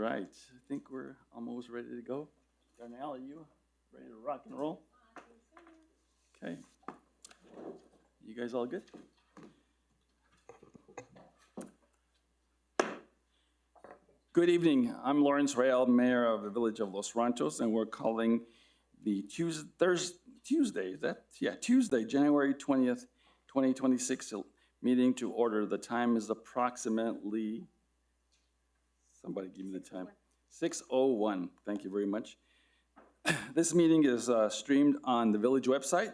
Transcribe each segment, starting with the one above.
right, I think we're almost ready to go. Darnell, are you ready to rock and roll? Okay. You guys all good? Good evening. I'm Lawrence Rael, Mayor of the Village of Los Ranchos, and we're calling the Tuesday, January 20th, 2026 meeting to order. The time is approximately, somebody give me the time, 6:01. Thank you very much. This meeting is streamed on the village website.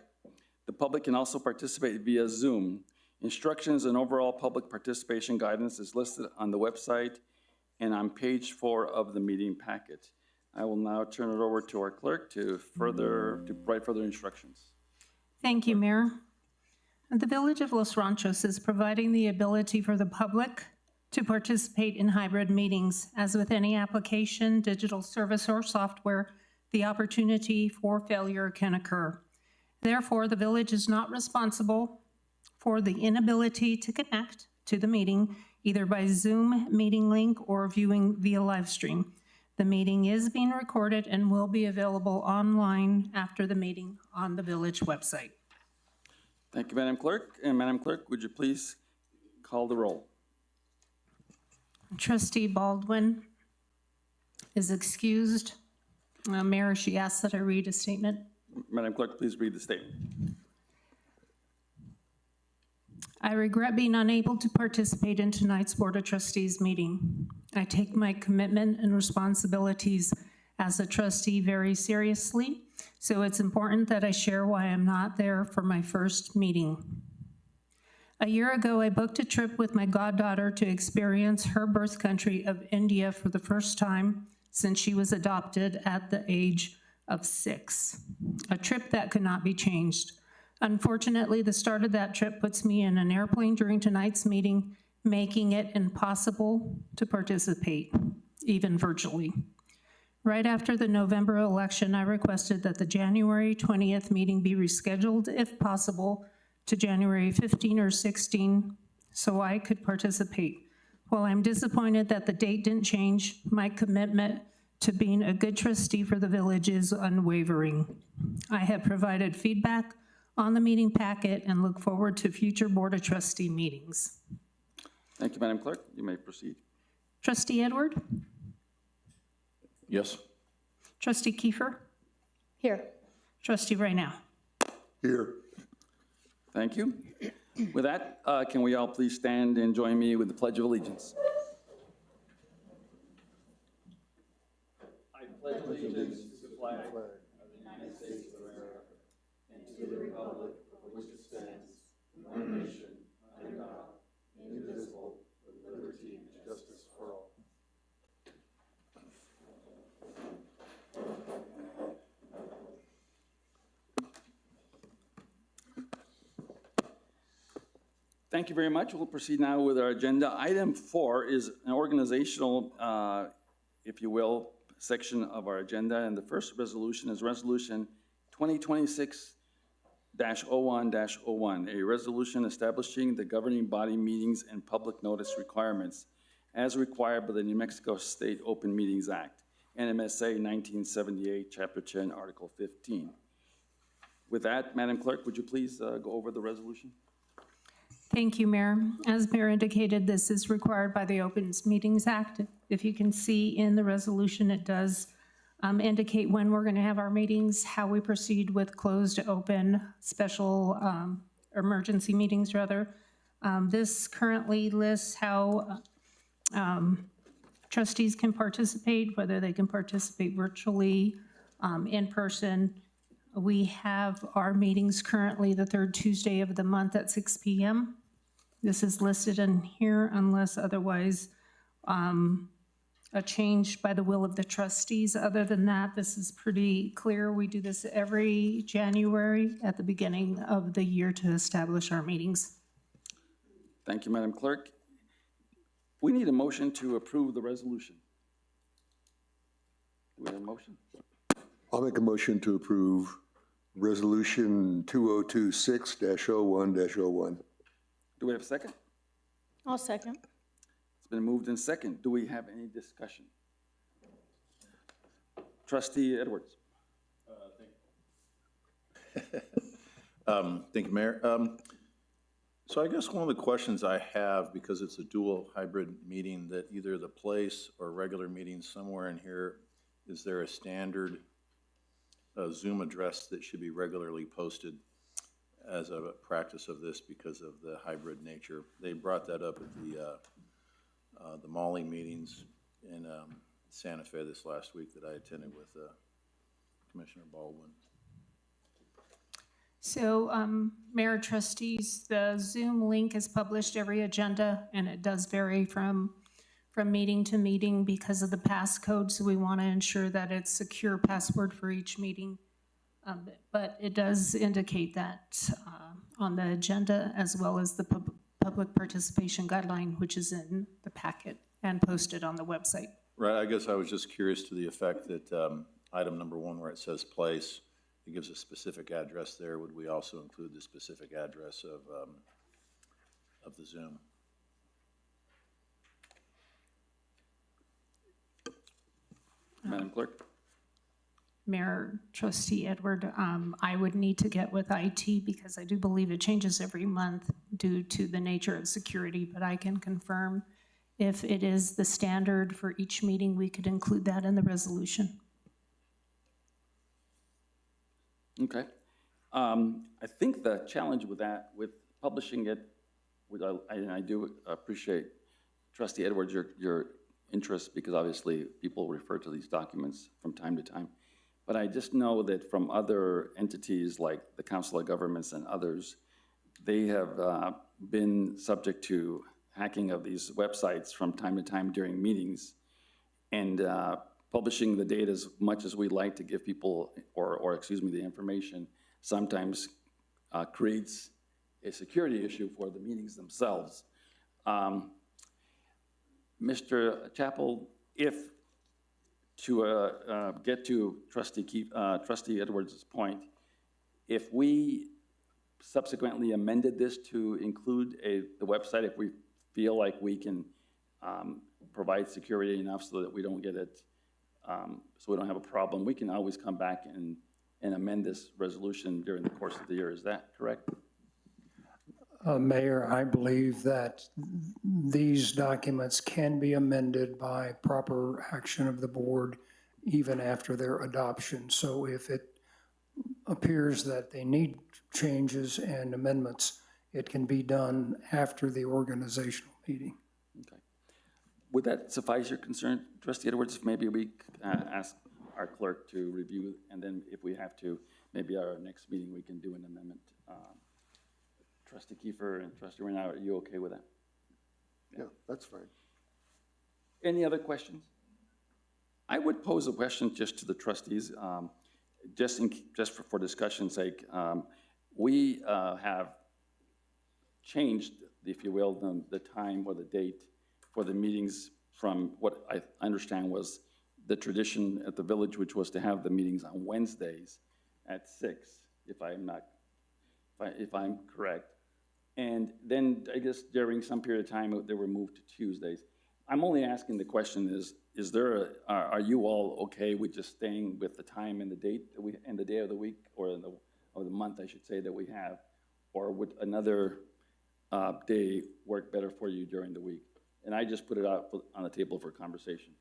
The public can also participate via Zoom. Instructions and overall public participation guidance is listed on the website and on page 4 of the meeting packet. I will now turn it over to our clerk to provide further instructions. Thank you, Mayor. The Village of Los Ranchos is providing the ability for the public to participate in hybrid meetings. As with any application, digital service, or software, the opportunity for failure can occur. Therefore, the village is not responsible for the inability to connect to the meeting, either by Zoom meeting link or viewing via live stream. The meeting is being recorded and will be available online after the meeting on the village website. Thank you, Madam Clerk. And Madam Clerk, would you please call the roll? Trustee Baldwin is excused. Mayor, she asked that I read a statement. Madam Clerk, please read the statement. I regret being unable to participate in tonight's Board of Trustees meeting. I take my commitment and responsibilities as a trustee very seriously, so it's important that I share why I'm not there for my first meeting. A year ago, I booked a trip with my goddaughter to experience her birth country of India for the first time since she was adopted at the age of 6, a trip that could not be changed. Unfortunately, the start of that trip puts me in an airplane during tonight's meeting, making it impossible to participate, even virtually. Right after the November election, I requested that the January 20th meeting be rescheduled, if possible, to January 15 or 16, so I could participate. While I'm disappointed that the date didn't change, my commitment to being a good trustee for the village is unwavering. I have provided feedback on the meeting packet and look forward to future Board of Trustee meetings. Thank you, Madam Clerk. You may proceed. Trustee Edward? Yes. Trustee Kiefer? Here. Trustee Raynow? Here. Thank you. With that, can we all please stand and join me with the Pledge of Allegiance? I pledge allegiance to the flag of the United States of America and to the republic for which it stands, one nation, under God, indivisible, with liberty and justice for all. Thank you very much. We'll proceed now with our agenda. Item 4 is an organizational, if you will, section of our agenda, and the first resolution is Resolution 2026-01-01, a resolution establishing the governing body meetings and public notice requirements as required by the New Mexico State Open Meetings Act, NMSA 1978, Chapter 10, Article 15. With that, Madam Clerk, would you please go over the resolution? Thank you, Mayor. As Mayor indicated, this is required by the Open Meetings Act. If you can see in the resolution, it does indicate when we're going to have our meetings, how we proceed with closed to open, special emergency meetings, rather. This currently lists how trustees can participate, whether they can participate virtually, in person. We have our meetings currently the third Tuesday of the month at 6 p.m. This is listed in here unless otherwise a change by the will of the trustees. Other than that, this is pretty clear. We do this every January at the beginning of the year to establish our meetings. Thank you, Madam Clerk. We need a motion to approve the resolution. Do we have a motion? I'll make a motion to approve Resolution 2026-01-01. Do we have a second? I'll second. It's been moved in second. Do we have any discussion? Trustee Edwards. Thank you, Mayor. So I guess one of the questions I have, because it's a dual hybrid meeting, that either the place or regular meeting somewhere in here, is there a standard Zoom address that should be regularly posted as a practice of this because of the hybrid nature? They brought that up at the Molly meetings in Santa Fe this last week that I attended with Commissioner Baldwin. So, Mayor, Trustees, the Zoom link is published every agenda, and it does vary from meeting to meeting because of the passcode, so we want to ensure that it's secure password for each meeting. But it does indicate that on the agenda, as well as the public participation guideline, which is in the packet and posted on the website. Right, I guess I was just curious to the effect that item number 1, where it says place, it gives a specific address there. Would we also include the specific address of the Zoom? Madam Clerk? Mayor, Trustee Edward, I would need to get with IT because I do believe it changes every month due to the nature of security, but I can confirm if it is the standard for each meeting, we could include that in the resolution. Okay. I think the challenge with that, with publishing it, and I do appreciate Trustee Edwards, your interest, because obviously people refer to these documents from time to time. But I just know that from other entities like the Council of Governments and others, they have been subject to hacking of these websites from time to time during meetings. And publishing the data as much as we like to give people, or excuse me, the information, sometimes creates a security issue for the meetings themselves. Mr. Chappell, if to get to Trustee Edwards' point, if we subsequently amended this to include the website, if we feel like we can provide security enough so that we don't get it, so we don't have a problem, we can always come back and amend this resolution during the course of the year. Is that correct? Mayor, I believe that these documents can be amended by proper action of the board even after their adoption. So if it appears that they need changes and amendments, it can be done after the organizational meeting. Okay. Would that suffice your concern, Trustee Edwards? If maybe we ask our clerk to review, and then if we have to, maybe our next meeting we can do an amendment. Trustee Kiefer and Trustee Renau, are you okay with that? Yeah, that's fine. Any other questions? I would pose a question just to the trustees, just for discussion's sake. We have changed, if you will, the time or the date for the meetings from what I understand was the tradition at the village, which was to have the meetings on Wednesdays at 6, if I'm correct. And then I guess during some period of time, they were moved to Tuesdays. I'm only asking the question is there are you all okay with just staying with the time and the date that and the day of the week or the month, I should say, that we have? Or would another day work better for you during the week? And I just put it out on the table for conversation.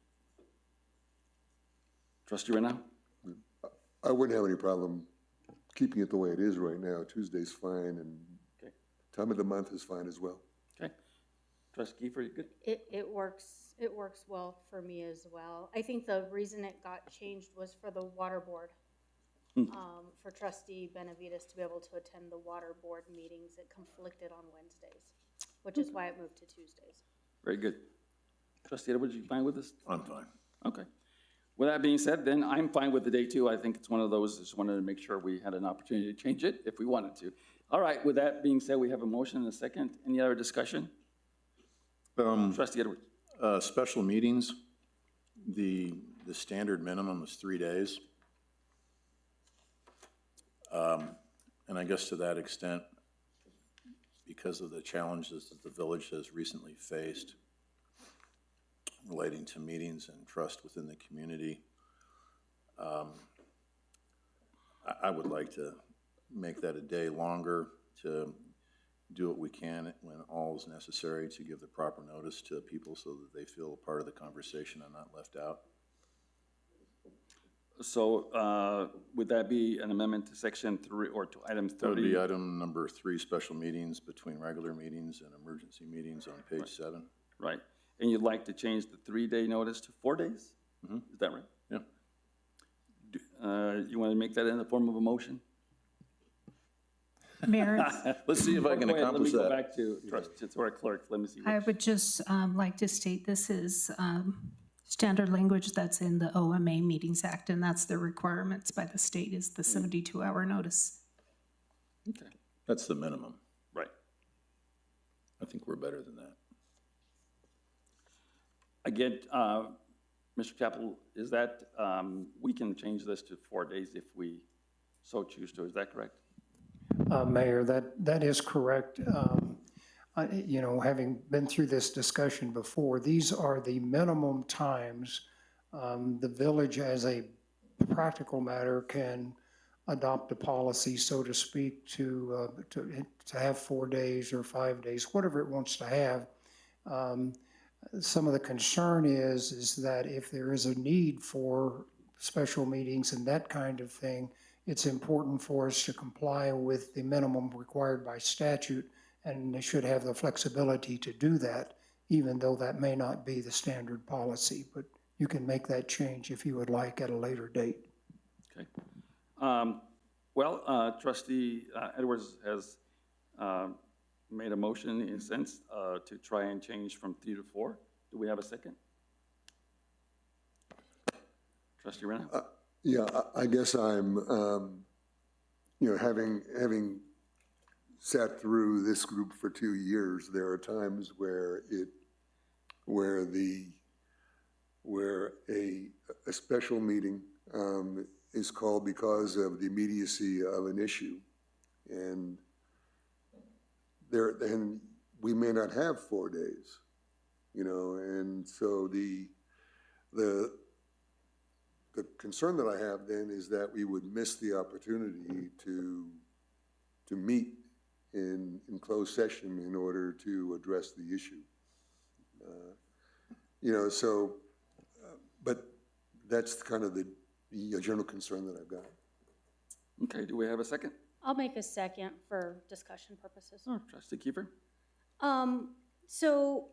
Trustee Renau? I wouldn't have any problem keeping it the way it is right now. Tuesday's fine, and Okay. time of the month is fine as well. Okay. Trustee Kiefer, you good? It works well for me as well. I think the reason it got changed was for the water board. For Trustee Benavides to be able to attend the water board meetings. It conflicted on Wednesdays, which is why it moved to Tuesdays. Very good. Trustee Edwards, you fine with this? I'm fine. Okay. With that being said, then I'm fine with the day too. I think it's one of those, just wanted to make sure we had an opportunity to change it if we wanted to. All right, with that being said, we have a motion and a second. Any other discussion? Trustee Edwards. Special meetings, the standard minimum is 3 days. And I guess to that extent, because of the challenges that the village has recently faced relating to meetings and trust within the community, I would like to make that a day longer to do what we can when all is necessary to give the proper notice to people so that they feel a part of the conversation and not left out. So would that be an amendment to section 3 or to item 30? That would be item number 3, special meetings between regular meetings and emergency meetings on page 7. Right. And you'd like to change the 3-day notice to 4 days? Is that right? Yeah. You want to make that in the form of a motion? Mayor, Let's see if I can accomplish Let me go that. back to our clerk. Let me see. I would just like to state this is standard language that's in the OMA Meetings Act, and that's the requirements by the state is the 72-hour notice. Okay. That's the minimum. Right. I think we're better than that. Again, Mr. Capel, is that, we can change this to 4 days if we so choose to, is that correct? Mayor, that is correct. You know, having been through this discussion before, these are the minimum times the village, as a practical matter, can adopt a policy, so to speak, to have 4 days or 5 days, whatever it wants to have. Some of the concern is that if there is a need for special meetings and that kind of thing, it's important for us to comply with the minimum required by statute, and they should have the flexibility to do that, even though that may not be the standard policy. But you can make that change if you would like at a later date. Okay. Trustee Edwards has made a motion in a sense to try and change from 3 to 4. Do we have a second? Trustee Rena? Yeah, I guess I'm, you know, having sat through this group for 2 years, there are times where a special meeting is called because of the immediacy of an issue, and we may not have 4 days, you know, and so the concern that I have then is that we would miss the opportunity to meet in closed session in order to address the issue. You know, so, but that's kind of the general concern that I've got. Okay, do we have a second? I'll make a second for discussion purposes. Oh, Trustee Kiefer? So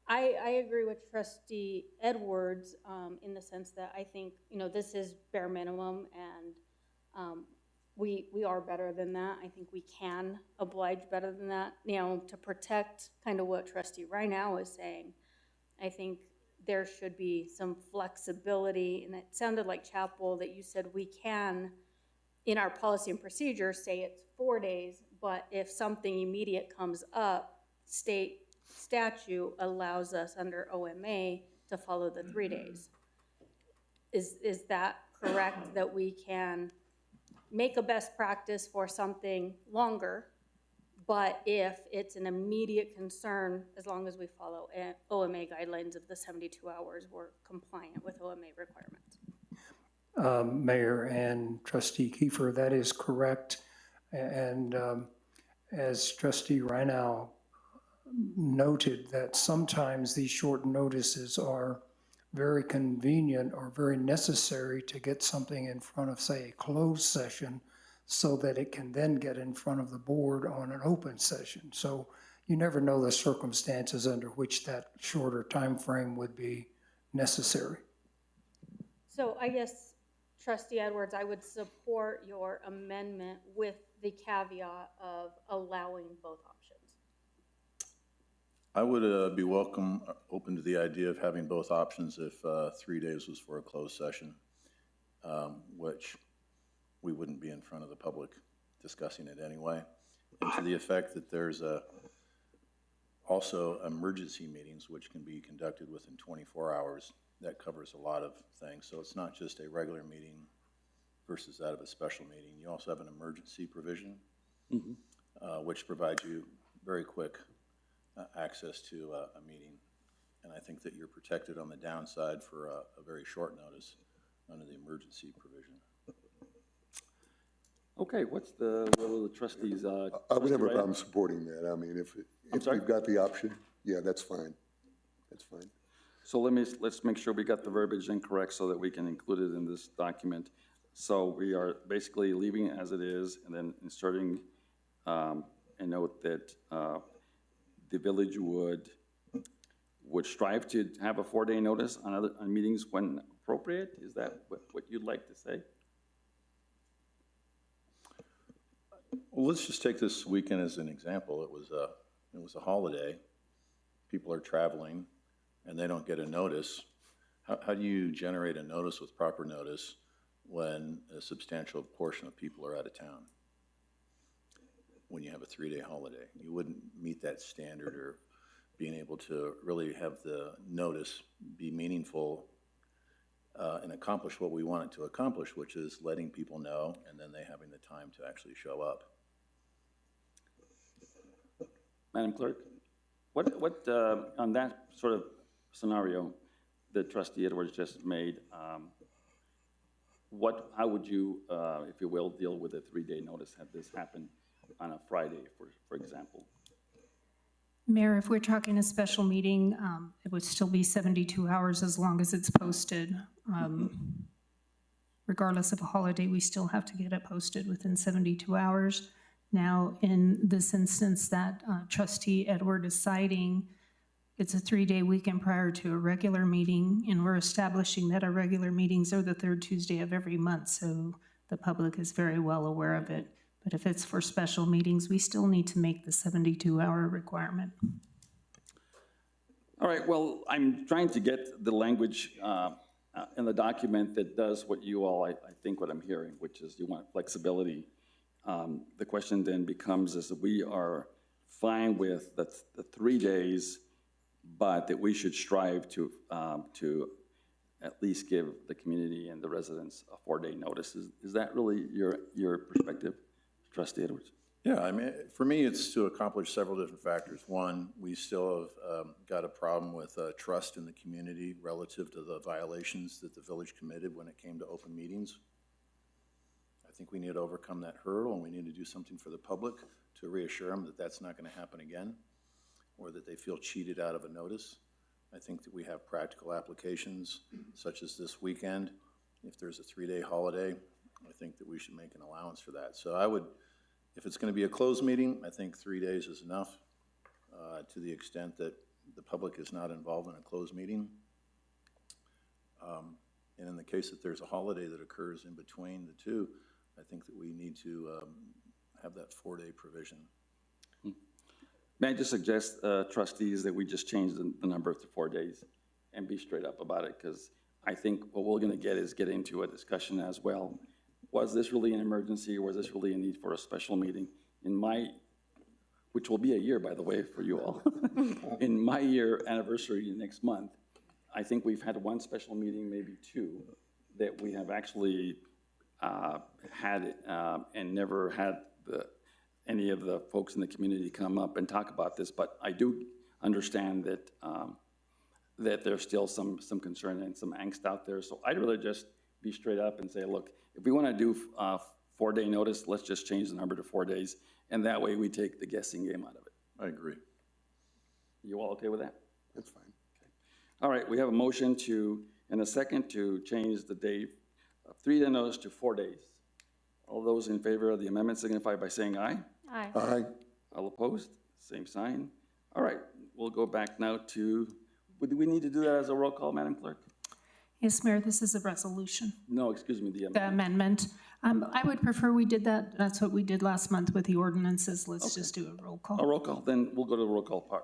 I agree with Trustee Edwards in the sense that I think, you know, this is bare minimum, and we are better than that. I think we can oblige better than that. You know, to protect kind of what Trustee Reinau is saying, I think there should be some flexibility, and it sounded like, Chapel, that you said we can, in our policy and procedure, say it's 4 days, but if something immediate comes up, state statute allows us under OMA to follow the 3 days. Is that correct, that we can make a best practice for something longer, but if it's an immediate concern, as long as we follow OMA guidelines of the 72 hours, we're compliant with OMA requirements? Mayor and Trustee Kiefer, that is correct. And as Trustee Reinau noted, that sometimes these short notices are very convenient or very necessary to get something in front of, say, a closed session, so that it can then get in front of the board on an open session. So you never know the circumstances under which that shorter time frame would be necessary. So I guess, Trustee Edwards, I would support your amendment with the caveat of allowing both options. I would be open to the idea of having both options if 3 days was for a closed session, which we wouldn't be in front of the public discussing it anyway. And to the effect that there's also emergency meetings which can be conducted within 24 hours. That covers a lot of things. So it's not just a regular meeting versus that of a special meeting. You also have an emergency provision, which provides you very quick access to a meeting. And I think that you're protected on the downside for a very short notice. under the emergency provision. Okay, what's the will of the trustees? I would Trustee have a Wright? problem supporting that. I mean, if sorry? we've got the option, yeah, that's fine. That's fine. So let's make sure we got the verbiage incorrect so that we can include it in this document. So we are basically leaving it as it is and then inserting a note that the village would strive to have a 4-day notice on meetings when appropriate? Is that what you'd like to say? Well, let's just take this weekend as an example. It was a holiday. People are traveling and they don't get a notice. How do you generate a notice with proper notice when a substantial portion of people are out of town? When you have a 3-day holiday, you wouldn't meet that standard or being able to really have the notice be meaningful and accomplish what we want it to accomplish, which is letting people know and then they having the time to actually show up. Madam Clerk, what on that sort of scenario that Trustee Edwards just made, how would you, if you will, deal with a 3-day notice had this happen on a Friday, for example? Mayor, if we're talking a special meeting, it would still be 72 hours as long as it's posted. Regardless of a holiday, we still have to get it posted within 72 hours. Now, in this instance that Trustee Edward is citing, it's a 3-day weekend prior to a regular meeting, and we're establishing that our regular meetings are the 3rd Tuesday of every month, so the public is very well aware of it. But if it's for special meetings, we still need to make the 72-hour requirement. All right, well, I'm trying to get the language in the document that does what you all, I think what I'm hearing, which is you want flexibility. The question then becomes is that we are fine with the 3 days, but that we should strive to at least give the community and the residents a 4-day notice. Is that really your perspective, Trustee Edwards? Yeah, I mean, for me, it's to accomplish several different factors. One, we still have got a problem with trust in the community relative to the violations that the village committed when it came to open meetings. I think we need to overcome that hurdle, and we need to do something for the public to reassure them that that's not going to happen again, or that they feel cheated out of a notice. I think that we have practical applications, such as this weekend. If there's a 3-day holiday, I think that we should make an allowance for that. So I would, if it's going to be a closed meeting, I think 3 days is enough to the extent that the public is not involved in a closed meeting. And in the case that there's a holiday that occurs in between the two, I think that we need to have that 4-day provision. May I just suggest, trustees, that we just change the number to 4 days and be straight up about it, because I think what we're going to get into a discussion as well. Was this really an emergency, or was this really a need for a special meeting? Which will be a year, by the way, for you all. In my year anniversary next month, I think we've had 1 special meeting, maybe 2, that we have actually had and never had any of the folks in the community come up and talk about this. But I do understand that that there's still some concern and some angst out there. So I'd rather just be straight up and say, look, if we want to do 4-day notice, let's just change the number to 4 days, and that way we take the guessing game out of it. I agree. You all okay with that? That's fine. Okay. All right, we have a motion and a second to change the date of 3-day notice to 4 days. All those in favor of the amendment signify by saying aye. Aye. Aye. All opposed? Same sign. All right, we'll go back now to, do we need to do that as a roll call, Madam Clerk? Yes, Mayor, this is a resolution. No, excuse me, the The amendment. amendment. I would prefer we did that. That's what we did last month with the ordinances. Let's just do a roll A call. roll call, then we'll go to the roll call part.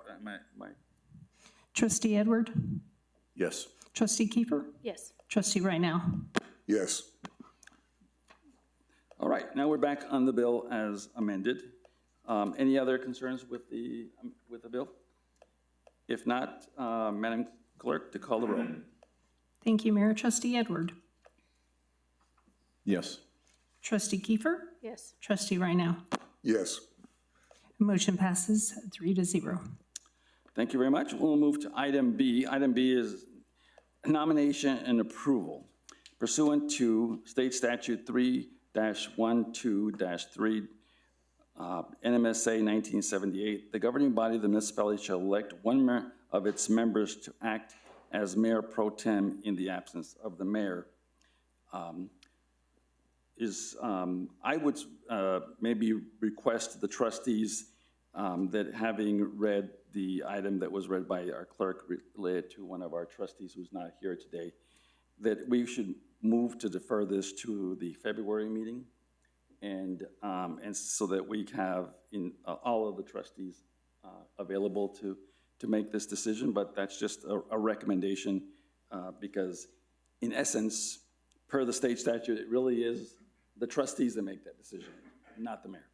Trustee Edward? Yes. Trustee Kiefer? Yes. Trustee Rydell? Yes. All right, now we're back on the bill as amended. Any other concerns with the bill? If not, Madam Clerk, to call the roll. Thank you, Mayor. Trustee Edward? Yes. Trustee Kiefer? Yes. Trustee Rydell? Yes. Motion passes 3-0. Thank you very much. We'll move to item B. Item B is nomination and approval. pursuant to State Statute 3-12-3, NMSA 1978, the governing body of the municipality shall elect one of its members to act as mayor pro tem in the absence of the mayor. I would maybe request the trustees that, having read the item that was read by our clerk related to one of our trustees who's not here today, that we should move to defer this to the February meeting, and so that we have all of the trustees available to make this decision. But that's just a recommendation, because in essence, per the state statute, it really is the trustees that make that decision, not the mayor.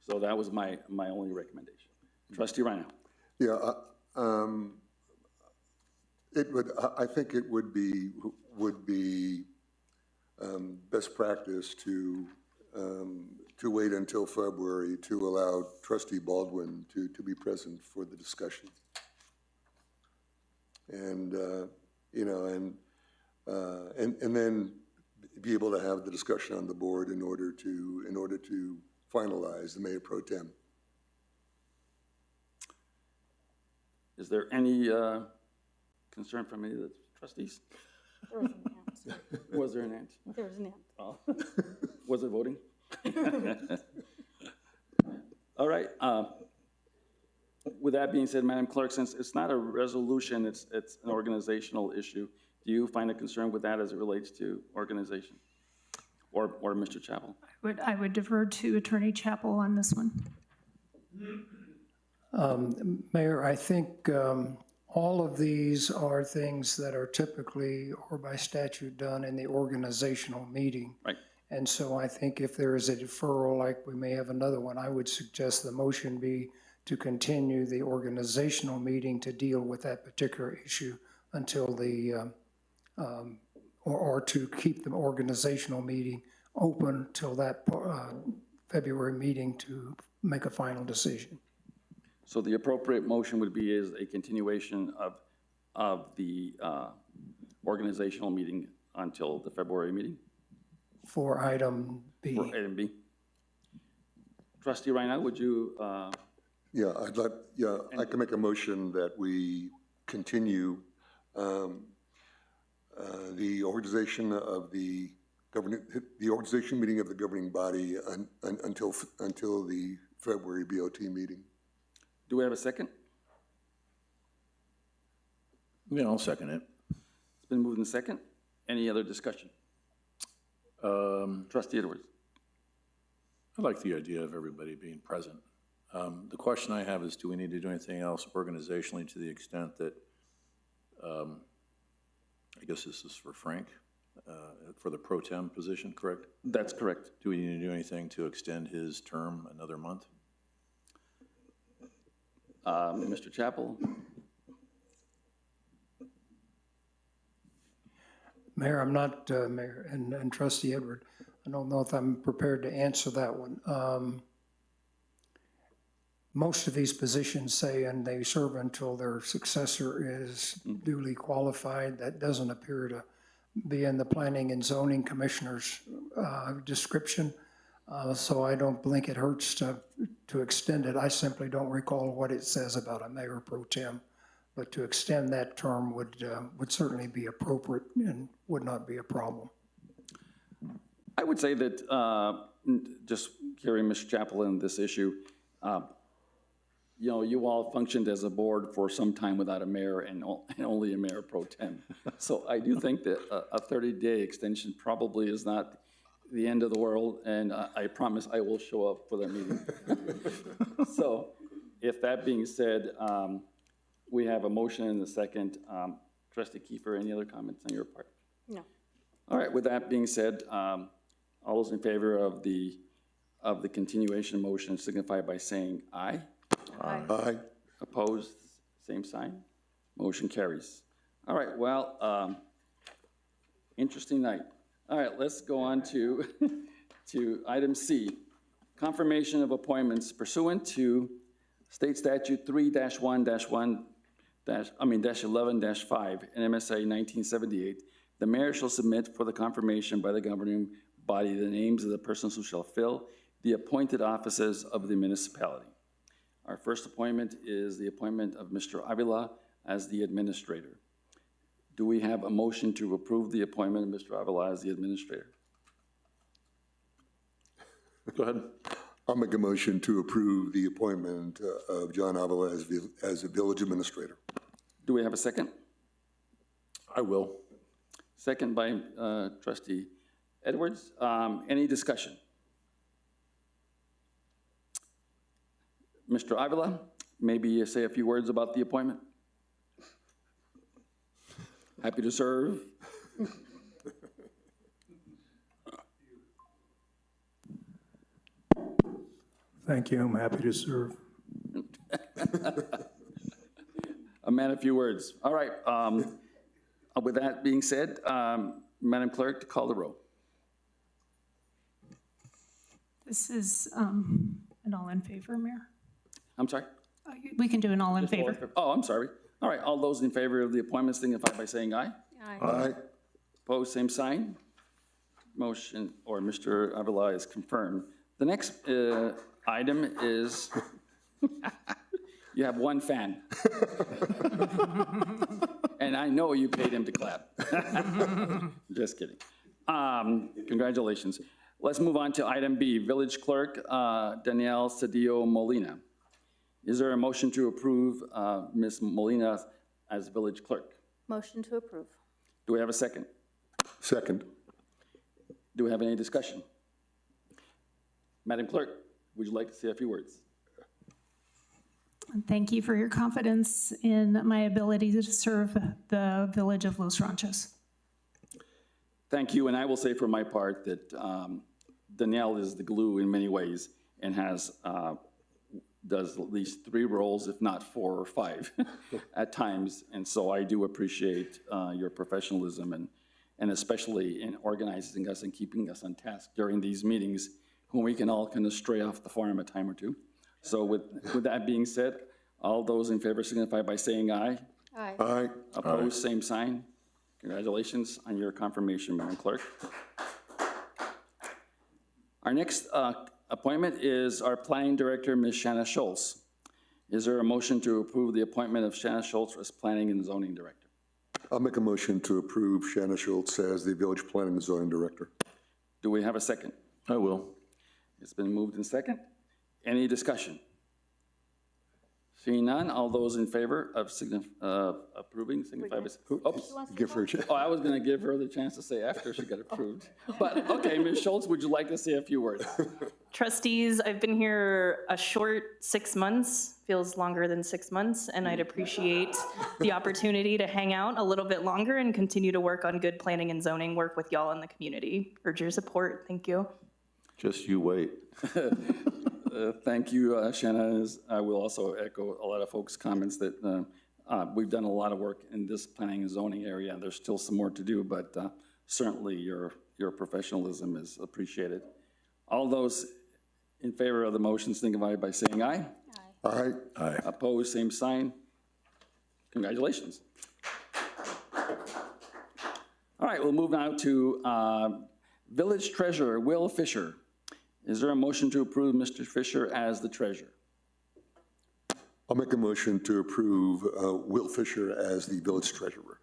So that was my only recommendation. Trustee Rhino. Yeah, I think it would be best practice to wait until February to allow Trustee Baldwin to be present for the discussion. And, and then be able to have the discussion on the board in order to finalize the mayor pro tem. Is there any concern from any of the trustees? There was an answer. Was there an answer? There was an answer. Oh. Was it voting? All right. With that being said, Madam Clerk, since it's not a resolution, it's an organizational issue, do you find a concern with that as it relates to organization? Or Mr. Chappell? I would defer to Attorney Chappell on this one. Mayor, I think all of these are things that are typically or by statute done in the organizational meeting. Right. And so I think if there is a deferral, like we may have another one, I would suggest the motion be to continue the organizational meeting to deal with that particular issue until the, or to keep the organizational meeting open till that February meeting to make a final decision. So the appropriate motion would be is a continuation of the organizational meeting until the February meeting? For item B. For item B. Trustee Rhino, would you? Yeah, I can make a motion that we continue the organization of the organization meeting of the governing body until the February BOT meeting. Do we have a second? Yeah, I'll second it. It's been moved in second. Any other discussion? Trustee Edwards. I like the idea of everybody being present. The question I have is, do we need to do anything else organizationally to the extent that, I guess this is for Frank, for the pro tem position, correct? That's correct. Do we need to do anything to extend his term another month? Mr. Chappell? Mayor, I'm not, Mayor, and Trustee Edward, I don't know if I'm prepared to answer that one. Most of these positions say, and they serve until their successor is duly qualified. That doesn't appear to be in the Planning and Zoning Commissioner's description. So I don't think it hurts to extend it. I simply don't recall what it says about a mayor pro tem. But to extend that term would certainly be appropriate and would not be a problem. I would say that, just hearing Mr. Chappell in this issue, you all functioned as a board for some time without a mayor and only a mayor pro tem. So I do think that a 30-day extension probably is not the end of the world, and I promise I will show up for that meeting. So if that being said, we have a motion and a second. Trustee Kiefer, any other comments on your part? No. All right, with that being said, all those in favor of the continuation motion signify by saying aye. Aye. Opposed, same sign. Motion carries. All right, well, interesting night. All right, let's go on to item C, confirmation of appointments pursuant to State Statute 3-1-11-5 and MSA 1978. the mayor shall submit for the confirmation by the governing body the names of the persons who shall fill the appointed offices of the municipality. Our first appointment is the appointment of Mr. Avila as the administrator. Do we have a motion to approve the appointment of Mr. Avila as the administrator? Go ahead. I'll make a motion to approve the appointment of John Avila as a village administrator. Do we have a second? I will. Second by Trustee Edwards. Any discussion? Mr. Avila, maybe you say a few words about the appointment? Happy to serve. Thank you, I'm happy to serve. A man, a few words. All right. With that being said, Madam Clerk, call the roll. This is an all in favor, Mayor. I'm sorry? We can do an all in favor. Oh, I'm sorry. All right, all those in favor of the appointment signify by saying aye. Aye. Opposed, same sign. Motion, or Mr. Avila is confirmed. The next item is, you have one fan. And I know you paid him to clap. Just kidding. Congratulations. Let's move on to item B, Village Clerk Danielle Cedillo Molina. Is there a motion to approve Ms. Molina as Village Clerk? Motion to approve. Do we have a second? Second. Do we have any discussion? Madam Clerk, would you like to say a few words? Thank you for your confidence in my ability to serve the village of Los Ranchos. Thank you, and I will say for my part that Danielle is the glue in many ways and does at least 3 roles, if not 4 or 5 at times. And so I do appreciate your professionalism and especially in organizing us and keeping us on task during these meetings when we can all kind of stray off the farm a time or two. So with that being said, all those in favor signify by saying aye. Aye. Aye. Opposed, same sign. Congratulations on your confirmation, Madam Clerk. Our next appointment is our Planning Director, Ms. Shanna Schultz. Is there a motion to approve the appointment of Shanna Schultz as Planning and Zoning Director? I'll make a motion to approve Shanna Schultz as the Village Planning and Zoning Director. Do we have a second? I will. It's been moved in second. Any discussion? Seeing none, all those in favor of approving signify by, oops. Give her a chance. Oh, I was gonna give her the chance to say after she got approved. But, okay, Ms. Schultz, would you like to say a few words? Trustees, I've been here a short 6 months, feels longer than 6 months, and I'd appreciate the opportunity to hang out a little bit longer and continue to work on good planning and zoning work with y'all in the community. Urge your support. Thank you. Just you wait. Thank you, Shanna. I will also echo a lot of folks' comments that we've done a lot of work in this planning and zoning area. There's still some more to do, but certainly your professionalism is appreciated. All those in favor of the motion signify by saying aye. Aye. Aye. Opposed, same sign. Congratulations. All right, we'll move now to Village Treasurer, Will Fisher. Is there a motion to approve Mr. Fisher as the treasurer? I'll make a motion to approve Will Fisher as the Village Treasurer.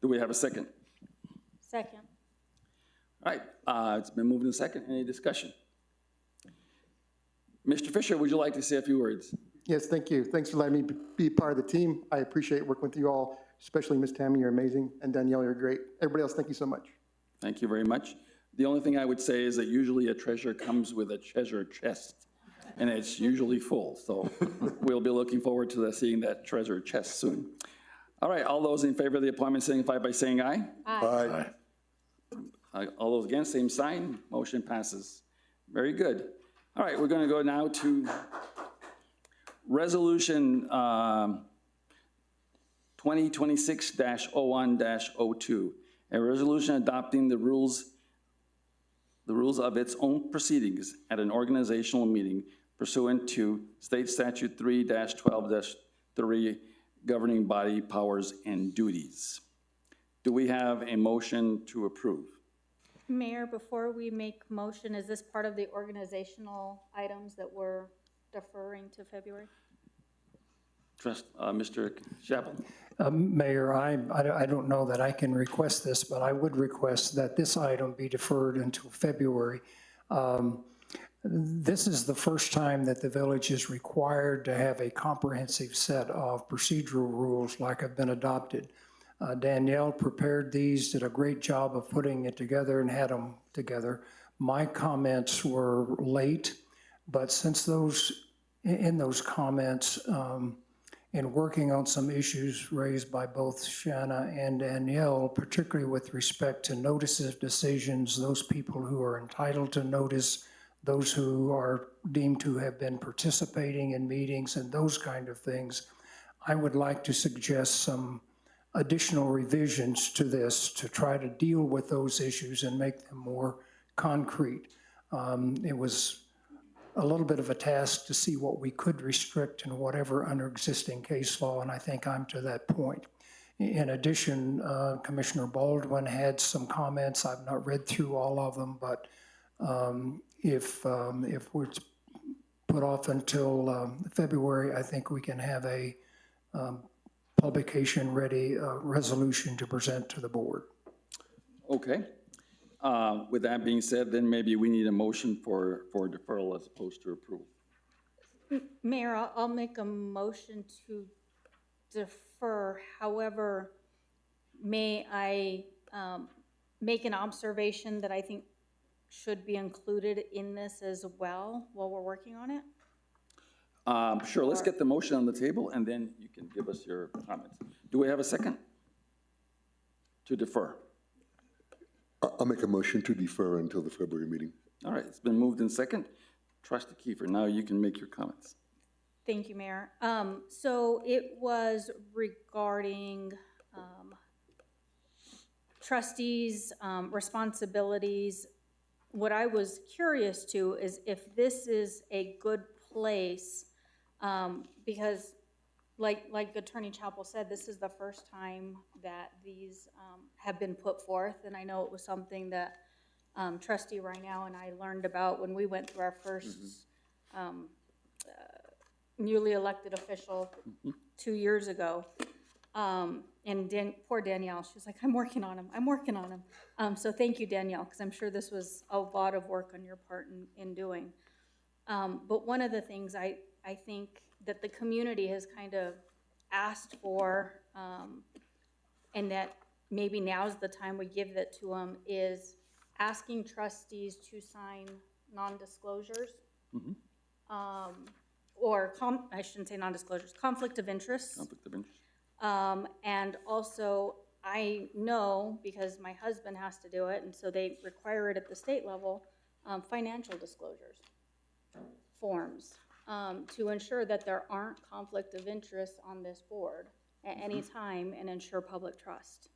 Do we have a second? Second. All right, it's been moved in second. Any discussion? Mr. Fisher, would you like to say a few words? Yes, thank you. Thanks for letting me be part of the team. I appreciate working with you all, especially Ms. Tammy, you're amazing, and Danielle, you're great. Everybody else, thank you so much. Thank you very much. The only thing I would say is that usually a treasurer comes with a treasure chest, and it's usually full. So we'll be looking forward to seeing that treasure chest soon. All right, all those in favor of the appointment signify by saying aye. Aye. All those against, same sign. Motion passes. Very good. All right, we're going to go now to Resolution 2026-01-02, a resolution adopting the rules of its own proceedings at an organizational meeting pursuant to State Statute 3-12-3 governing body powers and duties. Do we have a motion to approve? Mayor, before we make motion, is this part of the organizational items that we're deferring to February? Mr. Chapel? Mayor, I don't know that I can request this, but I would request that this item be deferred until February. This is the first time that the village is required to have a comprehensive set of procedural rules like have been adopted. Danielle prepared these, did a great job of putting it together and had them together. My comments were late, but since in those comments, in working on some issues raised by both Shanna and Danielle, particularly with respect to notices of decisions, those people who are entitled to notice, those who are deemed to have been participating in meetings and those kind of things, I would like to suggest some additional revisions to this to try to deal with those issues and make them more concrete. It was a little bit of a task to see what we could restrict and whatever under existing case law, and I think I'm to that point. In addition, Commissioner Baldwin had some comments. I've not read through all of them, but if we're put off until February, I think we can have a publication-ready resolution to present to the board. Okay. With that being said, then maybe we need a motion for deferral as opposed to approval. Mayor, I'll make a motion to defer. However, may I make an observation that I think should be included in this as well while we're working on it? Sure, let's get the motion on the table, and then you can give us your comments. Do we have a second to defer? I'll make a motion to defer until the February meeting. All right, it's been moved in second. Trustee Kiefer, now you can make your comments. Thank you, Mayor. So it was regarding trustees' responsibilities. What I was curious to is if this is a good place, because like Attorney Chappell said, this is the first time that these have been put forth, and I know it was something that Trustee Rynell and I learned about when we went through our first newly elected official 2 years ago. And poor Danielle, she was like, I'm working on him. So thank you, Danielle, because I'm sure this was a lot of work on your part in doing. But one of the things I think that the community has kind of asked for, and that maybe now's the time we give that to them, is asking trustees to sign non-disclosures. Or I shouldn't say non-disclosures, conflict of interest. Conflict of interest. And also, I know, because my husband has to do it, and so they require it at the state level, financial disclosures forms to ensure that there aren't conflict of interest on this board at any time and ensure public trust.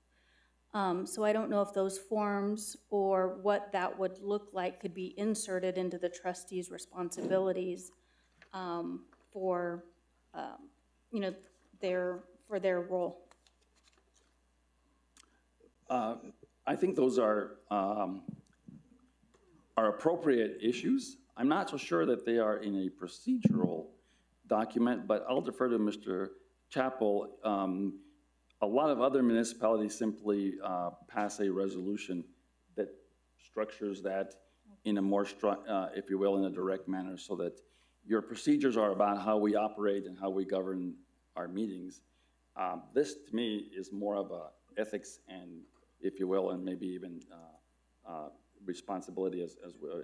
So I don't know if those forms or what that would look like could be inserted into the trustees' responsibilities for, their role. I think those are appropriate issues. I'm not so sure that they are in a procedural document, but I'll defer to Mr. Chappell. A lot of other municipalities simply pass a resolution that structures that in a more, if you will, in a direct manner, so that your procedures are about how we operate and how we govern our meetings. This, to me, is more of a ethics and, if you will, and maybe even responsibility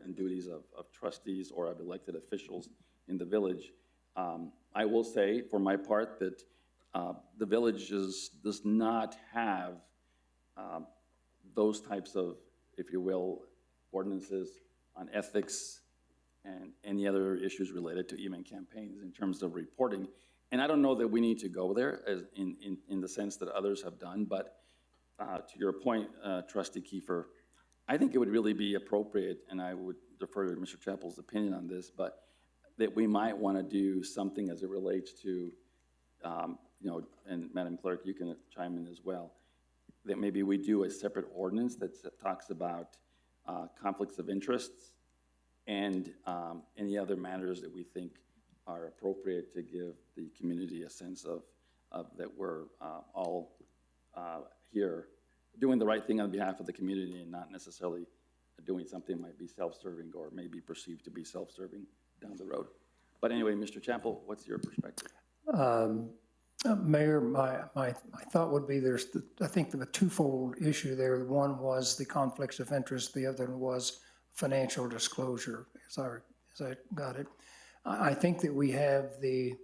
and duties of trustees or of elected officials in the village. I will say, for my part, that the village does not have those types of, if you will, ordinances on ethics and any other issues related to even campaigns in terms of reporting. And I don't know that we need to go there as in the sense that others have done, but to your point, Trustee Kiefer, I think it would really be appropriate, and I would defer to Mr. Chappell's opinion on this, but that we might want to do something as it relates to, and Madam Clerk, you can chime in as well, that maybe we do a separate ordinance that talks about conflicts of interests and any other matters that we think are appropriate to give the community a sense of that we're all here doing the right thing on behalf of the community and not necessarily doing something that might be self-serving or maybe perceived to be self-serving down the road. But anyway, Mr. Chappell, what's your perspective? Mayor, my thought would be I think the twofold issue there. One was the conflicts of interest, the other was financial disclosure, as I got it. I think that we have the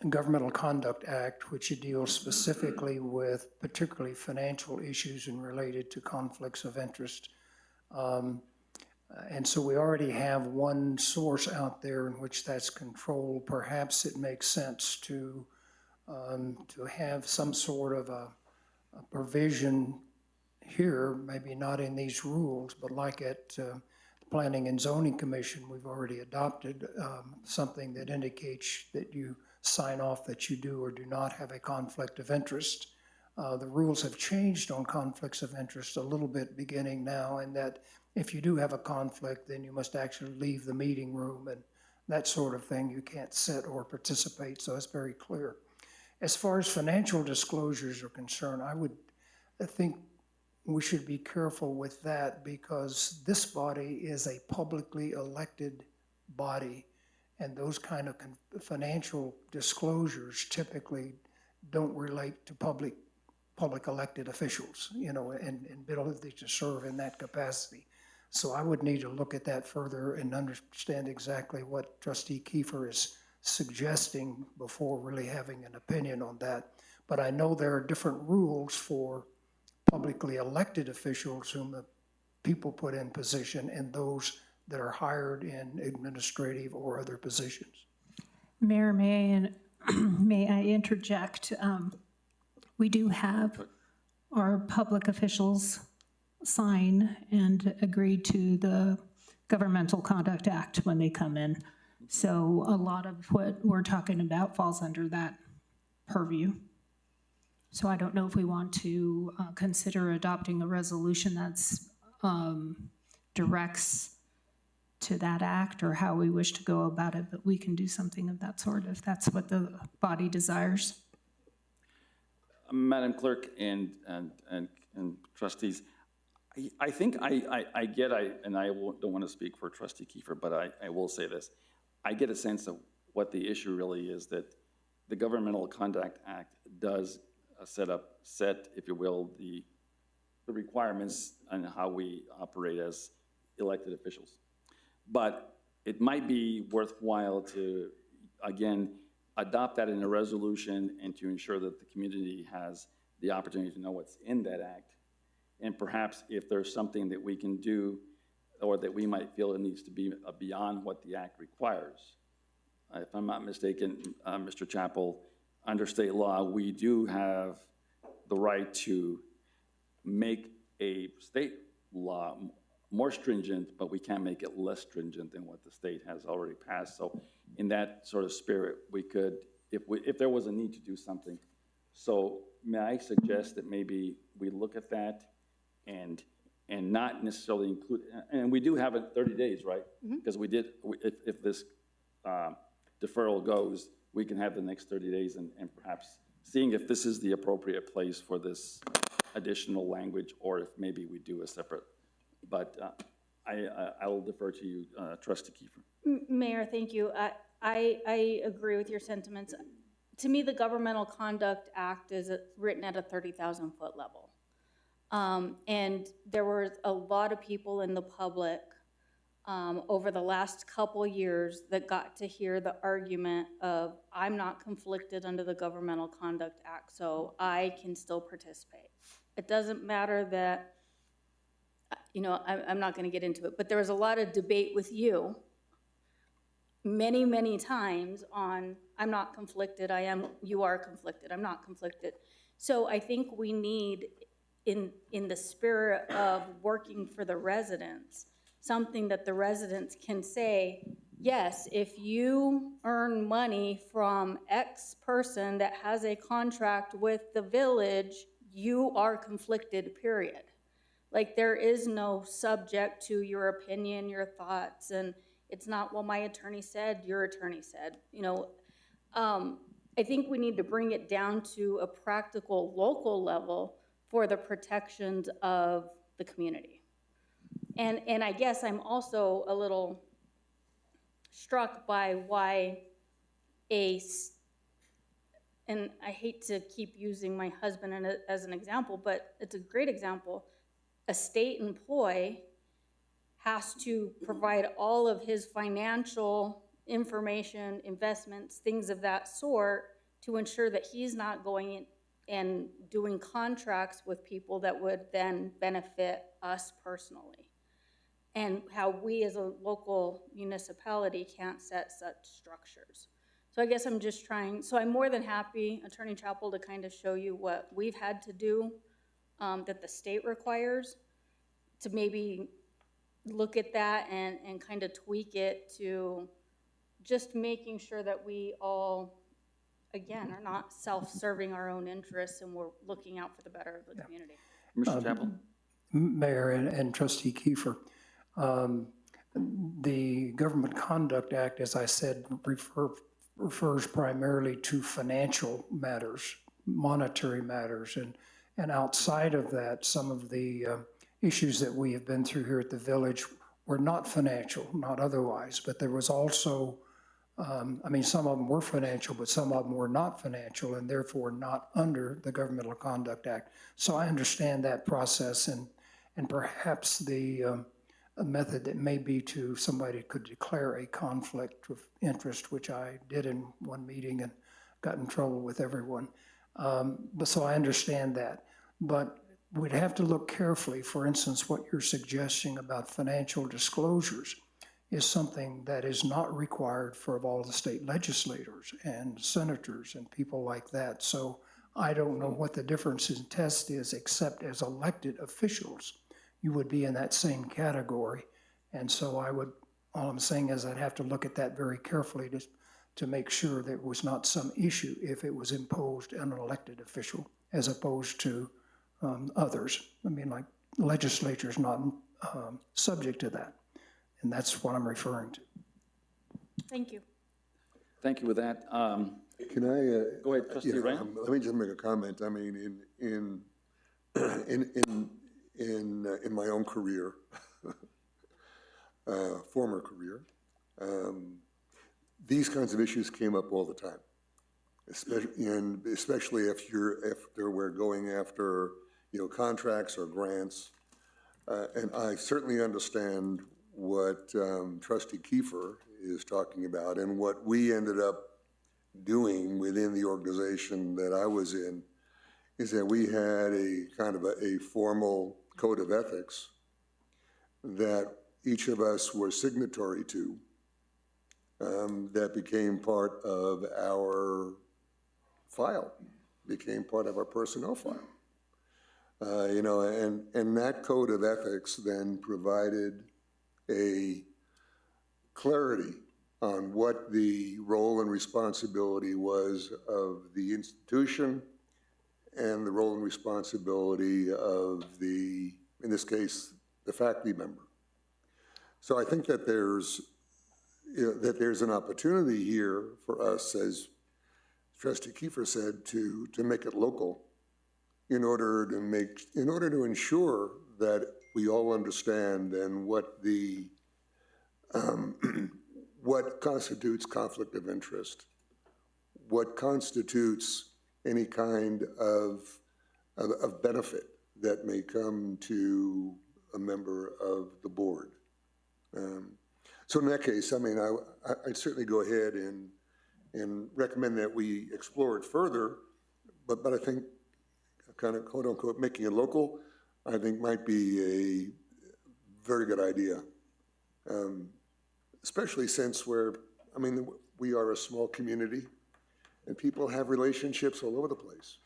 Governmental Conduct Act, which deals specifically with particularly financial issues and related to conflicts of interest. And so we already have one source out there in which that's controlled. Perhaps it makes sense to have some sort of a provision here, maybe not in these rules, but like at the Planning and Zoning Commission, we've already adopted something that indicates that you sign off that you do or do not have a conflict of interest. The rules have changed on conflicts of interest a little bit beginning now, and that if you do have a conflict, then you must actually leave the meeting room and that sort of thing. You can't sit or participate, so it's very clear. As far as financial disclosures are concerned, I think we should be careful with that because this body is a publicly elected body, and those kind of financial disclosures typically don't relate to public elected officials, and ability to serve in that capacity. So I would need to look at that further and understand exactly what Trustee Kiefer is suggesting before really having an opinion on that. But I know there are different rules for publicly elected officials whom the people put in position and those that are hired in administrative or other positions. Mayor, may I interject? We do have our public officials sign and agree to the Governmental Conduct Act when they come in. So a lot of what we're talking about falls under that purview. So I don't know if we want to consider adopting a resolution that's directs to that act or how we wish to go about it, but we can do something of that sort if that's what the body desires. Madam Clerk and trustees, I think I get, and I don't want to speak for Trustee Kiefer, but I will say this. I get a sense of what the issue really is, that the Governmental Conduct Act does set, if you will, the requirements on how we operate as elected officials. But it might be worthwhile to, again, adopt that in a resolution and to ensure that the community has the opportunity to know what's in that act. And perhaps if there's something that we can do or that we might feel it needs to be beyond what the act requires. If I'm not mistaken, Mr. Chappell, under state law, we do have the right to make a state law more stringent, but we can't make it less stringent than what the state has already passed. So in that sort of spirit, we could, if there was a need to do something. So may I suggest that maybe we look at that and not necessarily include, and we do have it 30 days, right? Because we did, if this deferral goes, we can have the next 30 days and perhaps seeing if this is the appropriate place for this additional language or if maybe we do a separate, but I will defer to you, Trustee Kiefer. Mayor, thank you. I agree with your sentiments. To me, the Governmental Conduct Act is written at a 30,000-foot level. And there were a lot of people in the public over the last couple years that got to hear the argument of, I'm not conflicted under the Governmental Conduct Act, so I can still participate. It doesn't matter that, I'm not gonna get into it, but there was a lot of debate with you many, many times on, I'm not conflicted, you are conflicted, I'm not conflicted. So I think we need, in the spirit of working for the residents, something that the residents can say, yes, if you earn money from X person that has a contract with the village, you are conflicted, period. Like, there is no subject to your opinion, your thoughts, and it's not, well, my attorney said, your attorney said, you know. I think we need to bring it down to a practical local level for the protections of the community. And I guess I'm also a little struck by why and I hate to keep using my husband as an example, but it's a great example. A state employee has to provide all of his financial information, investments, things of that sort, to ensure that he's not going in and doing contracts with people that would then benefit us personally. And how we as a local municipality can't set such structures. So I guess I'm just trying, so I'm more than happy, Attorney Chappell, to kind of show you what we've had to do that the state requires, to maybe look at that and kind of tweak it to just making sure that we all, again, are not self-serving our own interests and we're looking out for the better of the community. Mr. Chappell? Mayor and Trustee Kiefer, the Government Conduct Act, as I said, refers primarily to financial matters, monetary matters, and outside of that, some of the issues that we have been through here at the village were not financial, not otherwise, but there was also, I mean, some of them were financial, but some of them were not financial and therefore not under the Governmental Conduct Act. So I understand that process, and perhaps the a method that may be to somebody could declare a conflict of interest, which I did in one meeting and got in trouble with everyone. But so I understand that. But we'd have to look carefully. For instance, what you're suggesting about financial disclosures is something that is not required for all the state legislators and senators and people like that. So I don't know what the difference in test is, except as elected officials, you would be in that same category. And so all I'm saying is I'd have to look at that very carefully to make sure there was not some issue if it was imposed on an elected official as opposed to others. I mean, like legislature is not subject to that. And that's what I'm referring to. Thank you. Thank you with that. Can I? Go ahead, Trustee Ray. Let me just make a comment. I mean, in my own career, former career, these kinds of issues came up all the time, especially if we're going after, you know, contracts or grants. And I certainly understand what Trustee Kiefer is talking about, and what we ended up doing within the organization that I was in is that we had a kind of a formal code of ethics that each of us were signatory to, that became part of our file, became part of our personnel file. You know, and that code of ethics then provided a clarity on what the role and responsibility was of the institution and the role and responsibility of the, in this case, the faculty member. So I think that there's an opportunity here for us, as Trustee Kiefer said, to make it local in order to ensure that we all understand and what the what constitutes conflict of interest, what constitutes any kind of benefit that may come to a member of the board. So in that case, I mean, I'd certainly go ahead and recommend that we explore it further, but I think kind of quote unquote making it local, I think might be a very good idea. Especially since we are a small community and people have relationships all over the place.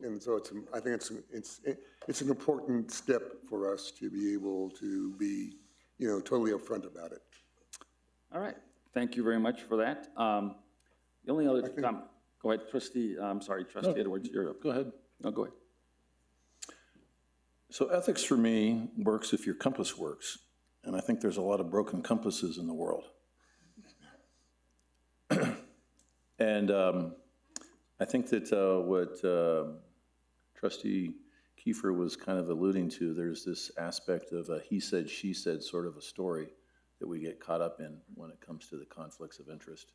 And so I think it's an important step for us to be able to be, you know, totally upfront about it. All right, thank you very much for that. The only other comment, go ahead, Trustee, I'm sorry, Trustee Edwards, you're up. Go ahead. No, go ahead. So ethics for me works if your compass works. And I think there's a lot of broken compasses in the world. And I think that what Trustee Kiefer was kind of alluding to, there's this aspect of a he said, she said sort of a story that we get caught up in when it comes to the conflicts of interest.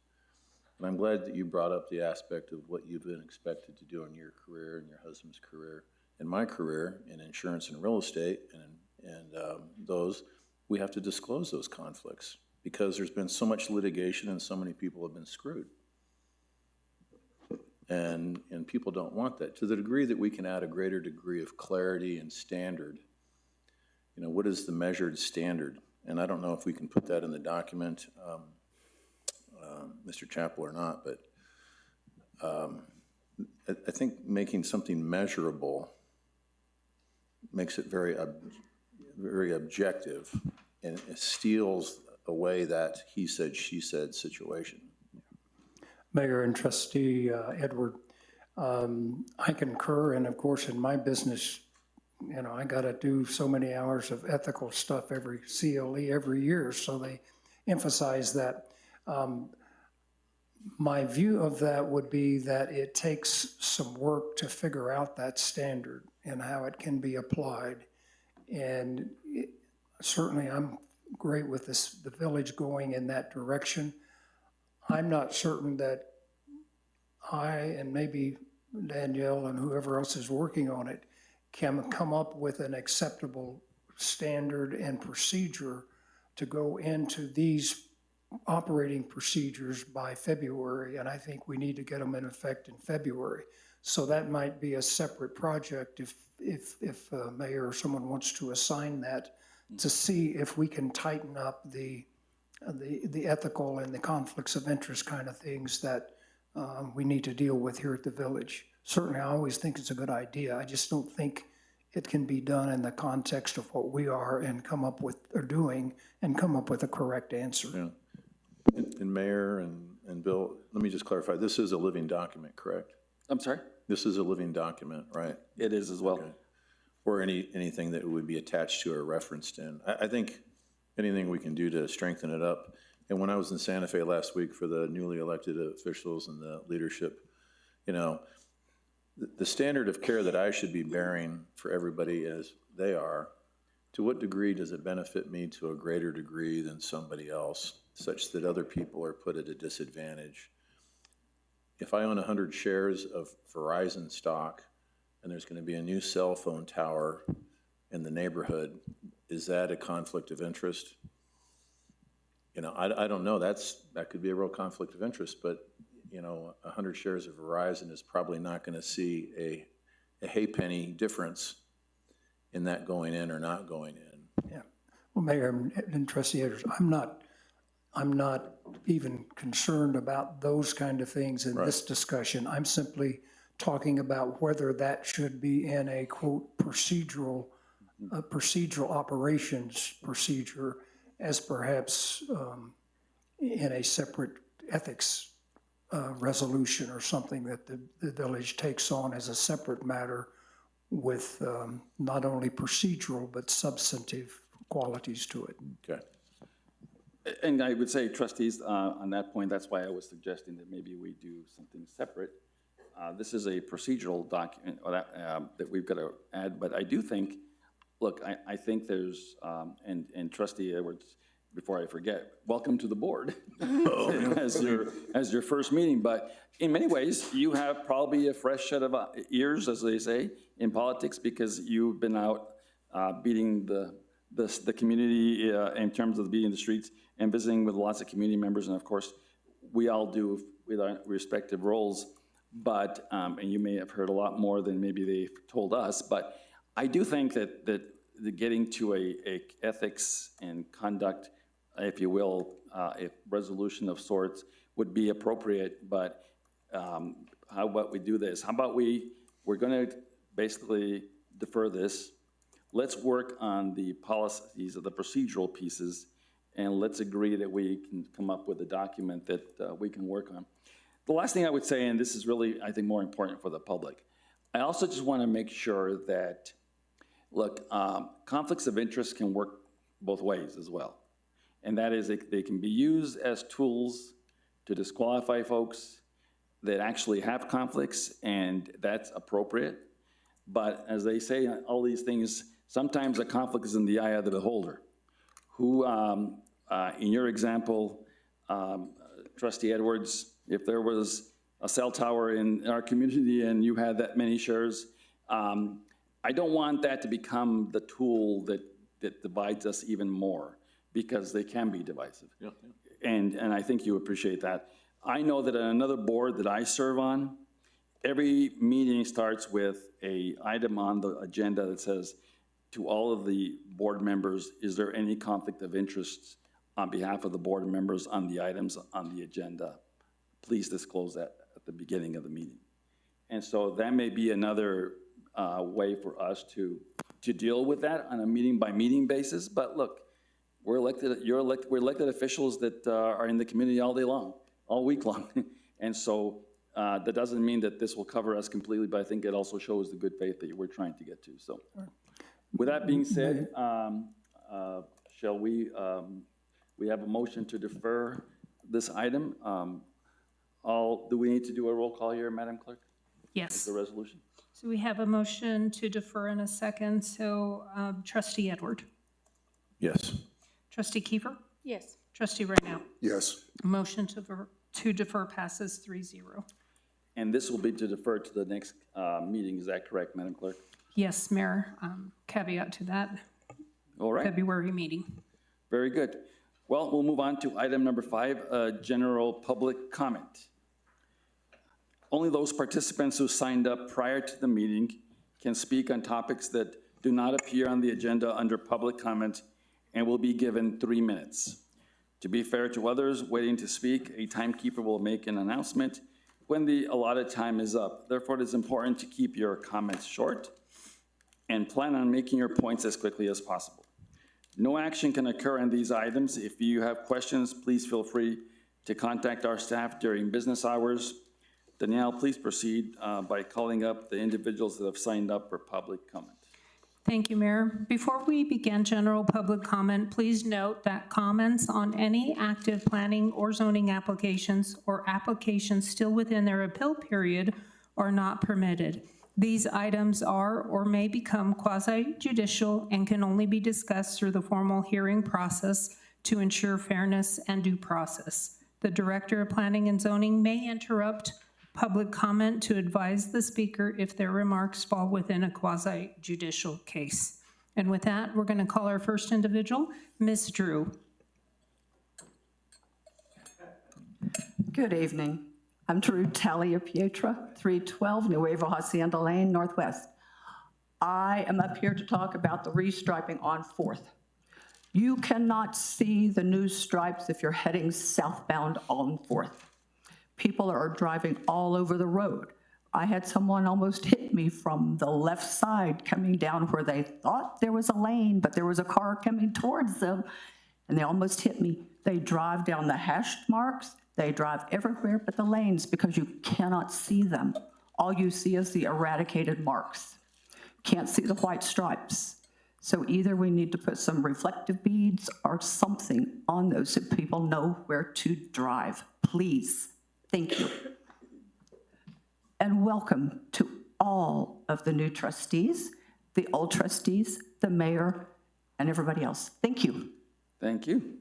And I'm glad that you brought up the aspect of what you've been expected to do in your career and your husband's career. In my career, in insurance and real estate, and those, we have to disclose those conflicts because there's been so much litigation and so many people have been screwed. And people don't want that. To the degree that we can add a greater degree of clarity and standard, you know, what is the measured standard? And I don't know if we can put that in the document, Mr. Chappell, or not, but I think making something measurable makes it very objective, and it steals away that he said, she said situation. Mayor and Trustee Edward, I concur, and of course, in my business, you know, I got to do so many hours of ethical stuff every CLE every year, so they emphasize that. My view of that would be that it takes some work to figure out that standard and how it can be applied. And certainly I'm great with the village going in that direction. I'm not certain that I, and maybe Danielle and whoever else is working on it, can come up with an acceptable standard and procedure to go into these operating procedures by February, and I think we need to get them in effect in February. So that might be a separate project if Mayor or someone wants to assign that, to see if we can tighten up the ethical and the conflicts of interest kind of things that we need to deal with here at the village. Certainly, I always think it's a good idea. I just don't think it can be done in the context of what we are and come up with, or doing, and come up with a correct answer. Yeah. And Mayor and Bill, let me just clarify, this is a living document, correct? I'm sorry? This is a living document, right? It is as well. Okay. Or anything that would be attached to or referenced in. I think anything we can do to strengthen it up. And when I was in Santa Fe last week for the newly elected officials and the leadership, you know, the standard of care that I should be bearing for everybody as they are, to what degree does it benefit me to a greater degree than somebody else, such that other people are put at a disadvantage? If I own 100 shares of Verizon stock and there's going to be a new cell phone tower in the neighborhood, is that a conflict of interest? You know, I don't know. That could be a real conflict of interest, but you know, 100 shares of Verizon is probably not going to see a halfpenny difference in that going in or not going in. Yeah. Well, Mayor and Trustee Edwards, I'm not even concerned about those kind of things in this discussion. I'm simply talking about whether that should be in a quote procedural operations procedure, as perhaps in a separate ethics resolution or something that the village takes on as a separate matter with not only procedural but substantive qualities to it. Okay. And I would say, trustees, on that point, that's why I was suggesting that maybe we do something separate. This is a procedural document that we've got to add, but I do think, look, I think there's, and Trustee Edwards, before I forget, welcome to the board as your first meeting. But in many ways, you have probably a fresh set of ears, as they say, in politics, because you've been out beating the community in terms of beating the streets and visiting with lots of community members. And of course, we all do with our respective roles. But, and you may have heard a lot more than maybe they've told us, but I do think that the getting to a ethics and conduct, if you will, a resolution of sorts would be appropriate. But how about we do this? How about we're going to basically defer this. Let's work on the policies of the procedural pieces, and let's agree that we can come up with a document that we can work on. The last thing I would say, and this is really, I think, more important for the public, I also just want to make sure that look, conflicts of interest can work both ways as well. And that is, they can be used as tools to disqualify folks that actually have conflicts, and that's appropriate. But as they say, all these things, sometimes a conflict is in the eye of the beholder. Who, in your example, Trustee Edwards, if there was a cell tower in our community and you had that many shares, I don't want that to become the tool that divides us even more, because they can be divisive. Yeah. And I think you appreciate that. I know that on another board that I serve on, every meeting starts with an item on the agenda that says, to all of the board members, is there any conflict of interest on behalf of the board members on the items on the agenda? Please disclose that at the beginning of the meeting. And so that may be another way for us to deal with that on a meeting-by-meeting basis. But look, we're elected officials that are in the community all day long, all week long. And so that doesn't mean that this will cover us completely, but I think it also shows the good faith that we're trying to get to. So with that being said, shall we have a motion to defer this item. Do we need to do a roll call here, Madam Clerk? Yes. The resolution? So we have a motion to defer in a second. So Trustee Edward, Yes. Trustee Kiefer, Yes. Trustee Raynaud. Yes, Motion to defer passes 3-0. And this will be to defer to the next meeting, is that correct, Madam Clerk? Yes, Mayor, caveat to that, All right, February meeting. very good. Well, we'll move on to item number 5, general public comment. Only those participants who signed up prior to the meeting can speak on topics that do not appear on the agenda under public comment and will be given 3 minutes. To be fair to others waiting to speak, a timekeeper will make an announcement when the allotted time is up. Therefore, it is important to keep your comments short and plan on making your points as quickly as possible. No action can occur on these items. If you have questions, please feel free to contact our staff during business hours. Danielle, please proceed by calling up the individuals that have signed up for public comment. Thank you, Mayor. Before we begin general public comment, please note that comments on any active planning or zoning applications or applications still within their appeal period are not permitted. These items are or may become quasi-judicial and can only be discussed through the formal hearing process to ensure fairness and due process. The Director of Planning and Zoning may interrupt public comment to advise the speaker if their remarks fall within a quasi-judicial case. And with that, we're going to call our first individual, Ms. Drew. Good evening. I'm Drew Talia Pietra, 312 Nuevo Hacienda Lane, Northwest. I am up here to talk about the restriping on 4th. You cannot see the new stripes if you're heading southbound on 4th. People are driving all over the road. I had someone almost hit me from the left side coming down where they thought there was a lane, but there was a car coming towards them, and they almost hit me. They drive down the hashed marks. They drive everywhere but the lanes because you cannot see them. All you see is the eradicated marks. Can't see the white stripes. So either we need to put some reflective beads or something on those so people know where to drive. Please. Thank you. And welcome to all of the new trustees, the old trustees, the mayor, and everybody else. Thank you. Thank you.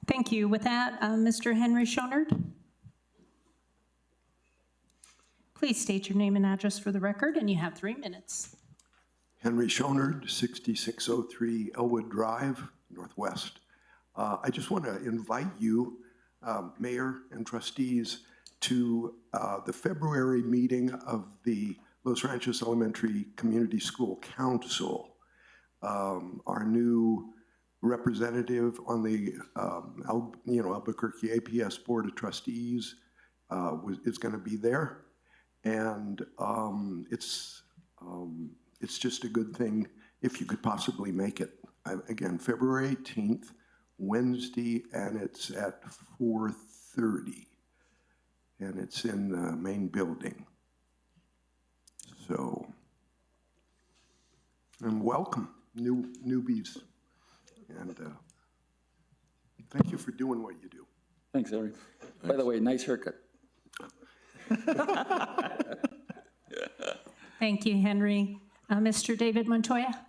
Thank you. With that, Mr. Henry Schonard. Please state your name and address for the record, and you have 3 minutes. Henry Schonard, 6603 Elwood Drive, Northwest. I just want to invite you, Mayor and trustees, to the February meeting of the Los Ranchos Elementary Community School Council. Our new representative on the Albuquerque APS Board of Trustees is going to be there, and it's just a good thing if you could possibly make it. Again, February 18th, Wednesday, and it's at 4:30, and it's in the main building. So And welcome, newbies. And thank you for doing what you do. Thanks, Harry. By the way, nice haircut. Thank you, Henry. Mr. David Montoya?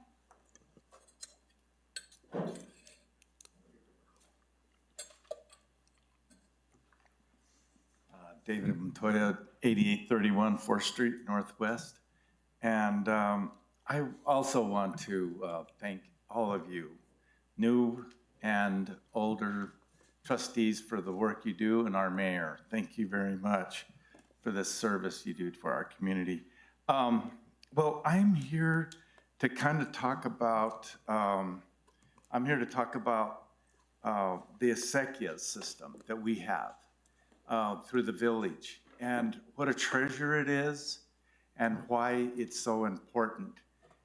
David Montoya, 8831 4th Street Northwest. And I also want to thank all of you, new and older trustees, for the work you do, and our mayor. Thank you very much for the service you do for our community. Well, I'm here to kind of talk about, the acequia system that we have through the village, and what a treasure it is, and why it's so important.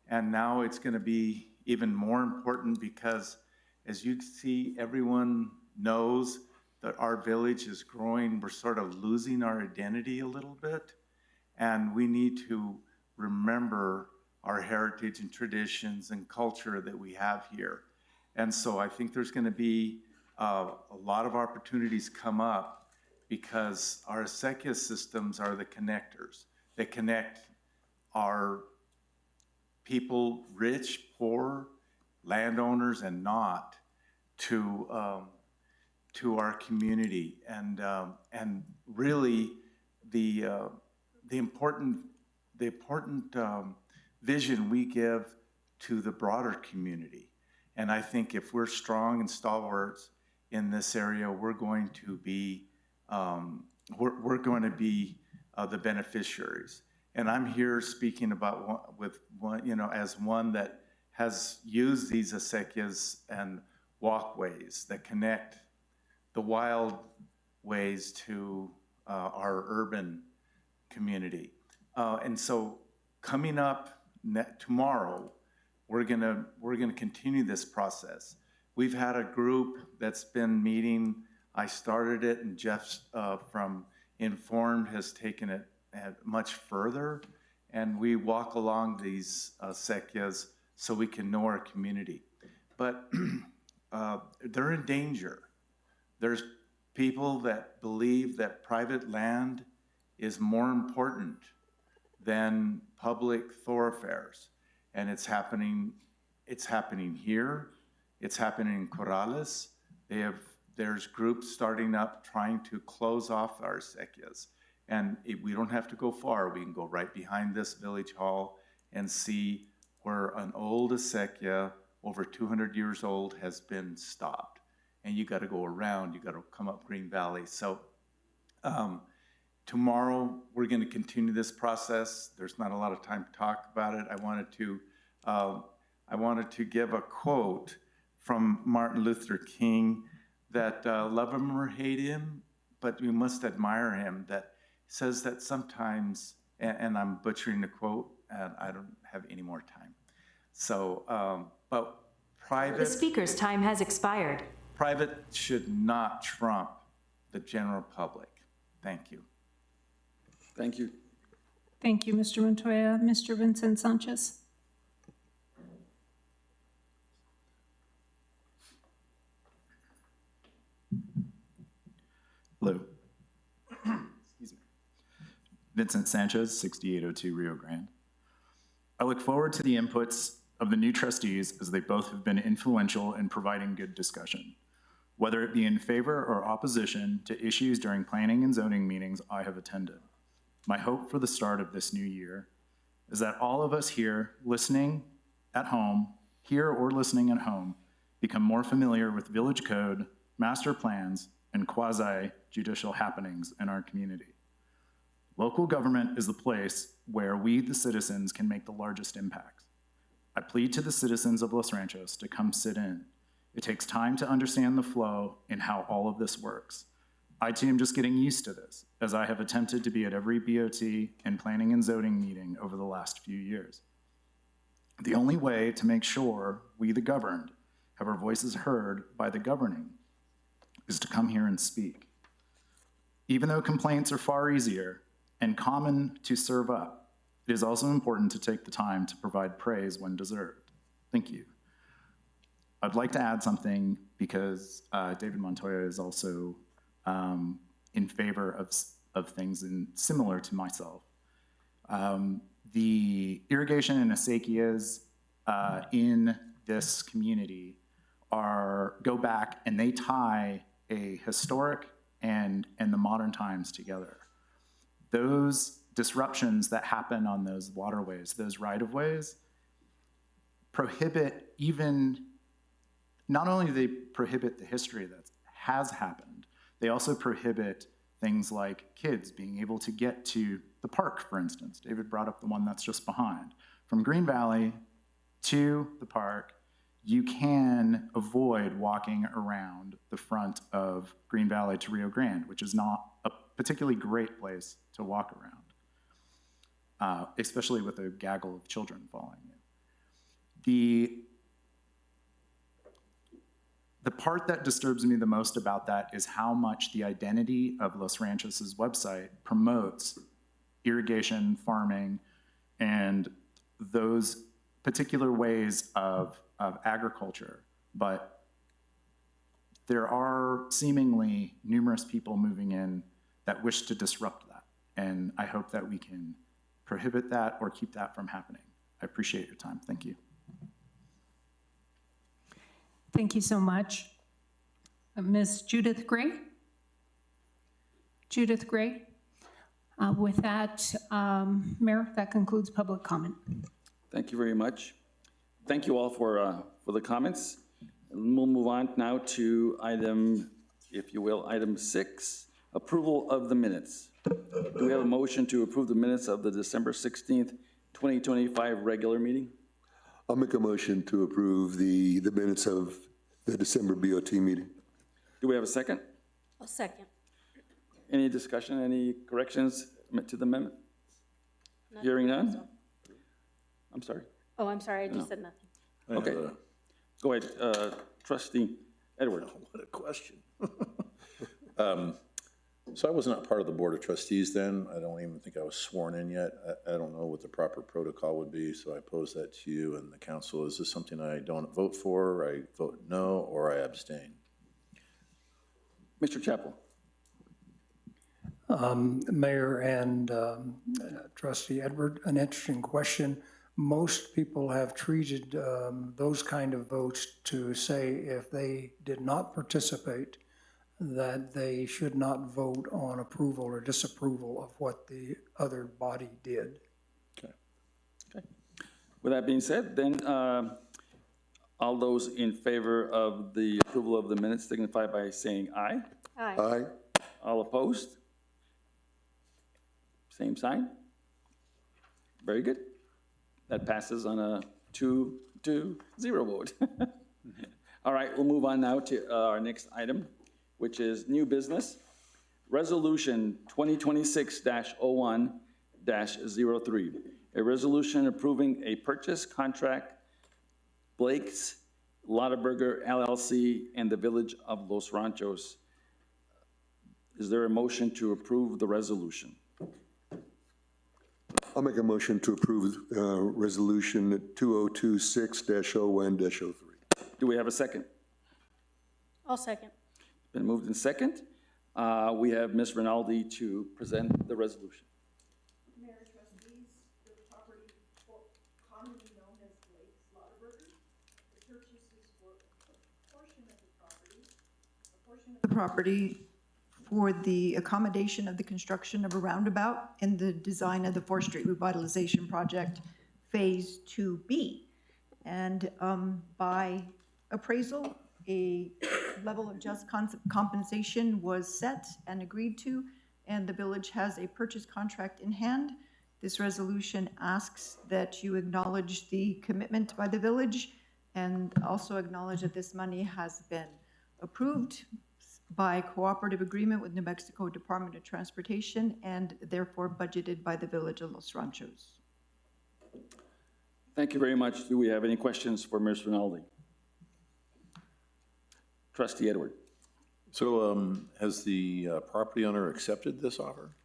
And now it's going to be even more important because, as you see, everyone knows that our village is growing. We're sort of losing our identity a little bit, and we need to remember our heritage and traditions and culture that we have here. And so I think there's going to be a lot of opportunities come up, because our acequia systems are the connectors. They connect our people, rich, poor, landowners, and not, to our community. And really, the important vision we give to the broader community. And I think if we're strong and stalwarts in this area, we're going to be the beneficiaries. And I'm here speaking about as one that has used these acequias and walkways that connect the wild ways to our urban community. And so coming up tomorrow, we're gonna continue this process. We've had a group that's been meeting. I started it, and Jeff from Informed has taken it much further, and we walk along these acequias so we can know our community. But they're in danger. There's people that believe that private land is more important than public thoroughfares, and it's happening here. It's happening in Corrales. There's groups starting up trying to close off our acequias. And we don't have to go far. We can go right behind this village hall and see where an old acequia, over 200 years old, has been stopped. And you got to go around. You got to come up Green Valley. So tomorrow we're going to continue this process. There's not a lot of time to talk about it. I wanted to give a quote from Martin Luther King, that love him or hate him, but we must admire him, that says that sometimes, and I'm butchering the quote, and I don't have any more time. So, but The speaker's time has expired. Private should not trump the general public. Thank you. Thank you. Thank you, Mr. Montoya. Mr. Vincent Sanchez? Hello. Excuse me. Vincent Sanchez, 6802 Rio Grande. I look forward to the inputs of the new trustees, as they both have been influential in providing good discussion, whether it be in favor or opposition to issues during planning and zoning meetings I have attended. My hope for the start of this new year is that all of us here listening at home, here or listening at home, become more familiar with village code, master plans, and quasi-judicial happenings in our community. Local government is the place where we, the citizens, can make the largest impacts. I plead to the citizens of Los Ranchos to come sit in. It takes time to understand the flow and how all of this works. I too am just getting used to this, as I have attempted to be at every BOT and planning and zoning meeting over the last few years. The only way to make sure we, the governed, have our voices heard by the governing is to come here and speak. Even though complaints are far easier and common to serve up, it is also important to take the time to provide praise when deserved. Thank you. I'd like to add something because David Montoya is also in favor of things similar to myself. The irrigation and acequias in this community go back and they tie a historic and the modern times together. Those disruptions that happen on those waterways, those right-of-ways, prohibit not only do they prohibit the history that has happened, they also prohibit things like kids being able to get to the park, for instance. David brought up the one that's just behind. From Green Valley to the park, you can avoid walking around the front of Green Valley to Rio Grande, which is not a particularly great place to walk around, especially with a gaggle of children following you. The part that disturbs me the most about that is how much the identity of Los Ranchos' website promotes irrigation, farming, and those particular ways of agriculture. But there are seemingly numerous people moving in that wish to disrupt that. And I hope that we can prohibit that or keep that from happening. I appreciate your time. Thank you. Thank you so much. Ms. Judith Gray? Judith Gray? With that, Mayor, that concludes public comment. Thank you very much. Thank you all for the comments. And we'll move on now to item, if you will, item 6, approval of the minutes. Do we have a motion to approve the minutes of the December 16th, 2025 regular meeting? I'll make a motion to approve the minutes of the December BOT meeting. Do we have a second? I'll second. Any discussion, any corrections to the amendment? Hearing none? I'm sorry. Oh, I'm sorry, I just said nothing. Okay. Go ahead, Trustee Edward. What a question. So I was not part of the Board of Trustees then. I don't even think I was sworn in yet. I don't know what the proper protocol would be, so I pose that to you and the council. Is this something I don't vote for, I vote no, or I abstain? Mr. Chappell. Mayor and Trustee Edward, an interesting question. Most people have treated those kind of votes to say if they did not participate, that they should not vote on approval or disapproval of what the other body did. Okay. Okay. With that being said, then all those in favor of the approval of the minutes signify by saying aye. Aye. Aye. All opposed? Same sign? Very good. That passes on a 2-0 vote. All right, we'll move on now to our next item, which is new business. Resolution 2026-01-03. A resolution approving a purchase contract, Blake's Lottaberger LLC and the Village of Los Ranchos. Is there a motion to approve the resolution? I'll make a motion to approve resolution 2026-01-03. Do we have a second? I'll second. Been moved in second. We have Ms. Rinaldi to present the resolution. Mayor, Trustees, the property commonly known as Blake's Lottaberger. The purchase is for a portion of the property for the accommodation of the construction of a roundabout and the design of the 4th Street Revitalization Project Phase 2B. And by appraisal, a level of just compensation was set and agreed to, and the village has a purchase contract in hand. This resolution asks that you acknowledge the commitment by the village and also acknowledge that this money has been approved by cooperative agreement with New Mexico Department of Transportation and therefore budgeted by the Village of Los Ranchos. Thank you very much. Do we have any questions for Ms. Rinaldi? Trustee Edward. So has the property owner accepted this offer?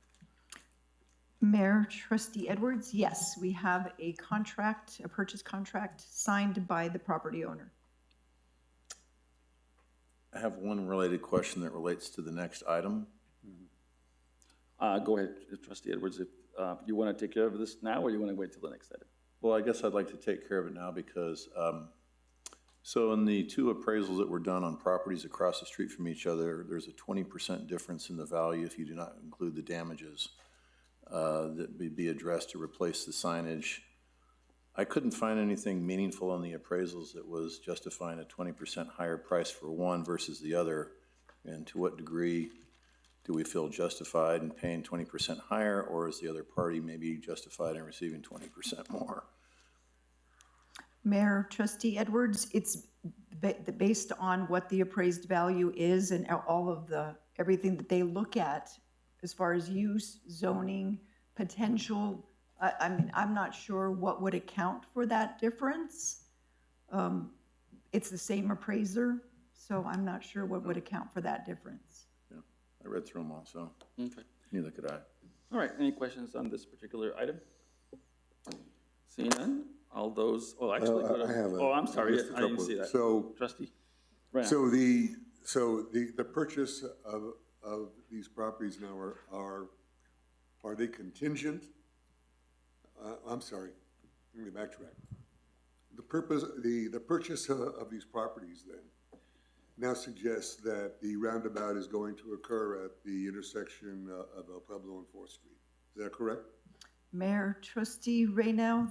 Mayor, Trustee Edwards, yes, we have a contract, a purchase contract signed by the property owner. I have one related question that relates to the next item. Go ahead, Trustee Edwards, if you want to take care of this now, or you want to wait till the next item? Well, I guess I'd like to take care of it now because, so in the two appraisals that were done on properties across the street from each other, there's a 20% difference in the value if you do not include the damages that would be addressed to replace the signage. I couldn't find anything meaningful in the appraisals that was justifying a 20% higher price for one versus the other. And to what degree do we feel justified in paying 20% higher, or is the other party maybe justified in receiving 20% more? Mayor, Trustee Edwards, it's based on what the appraised value is and all of everything that they look at as far as use, zoning, potential. I mean, I'm not sure what would account for that difference. It's the same appraiser, so I'm not sure what would account for that difference. Yeah, I read through them all, so Okay. neither could I. All right, any questions on this particular item? Seeing none, all those, oh, actually, I have a- I'm sorry, just a I didn't couple. see that. So- Trustee Brown. So the purchase of these properties now are they contingent? I'm sorry, let me backtrack. The purchase of these properties then now suggests that the roundabout is going to occur at the intersection of El Pueblo and 4th Street. Is that correct? Mayor, Trustee Raynow,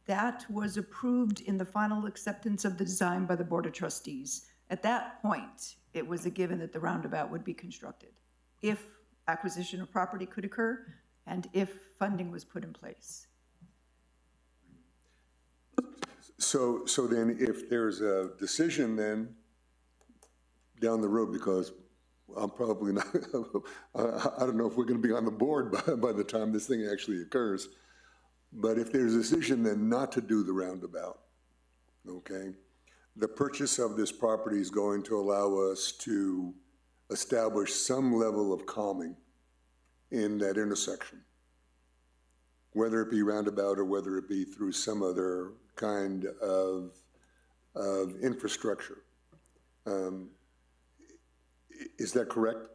that was approved in the final acceptance of the design by the Board of Trustees. At that point, it was a given that the roundabout would be constructed if acquisition of property could occur and if funding was put in place. So then if there's a decision then down the road, because I'm probably not, I don't know if we're going to be on the board by the time this thing actually occurs, but if there's a decision then not to do the roundabout, okay, the purchase of this property is going to allow us to establish some level of calming in that intersection, whether it be roundabout or whether it be through some other kind of infrastructure. Is that correct?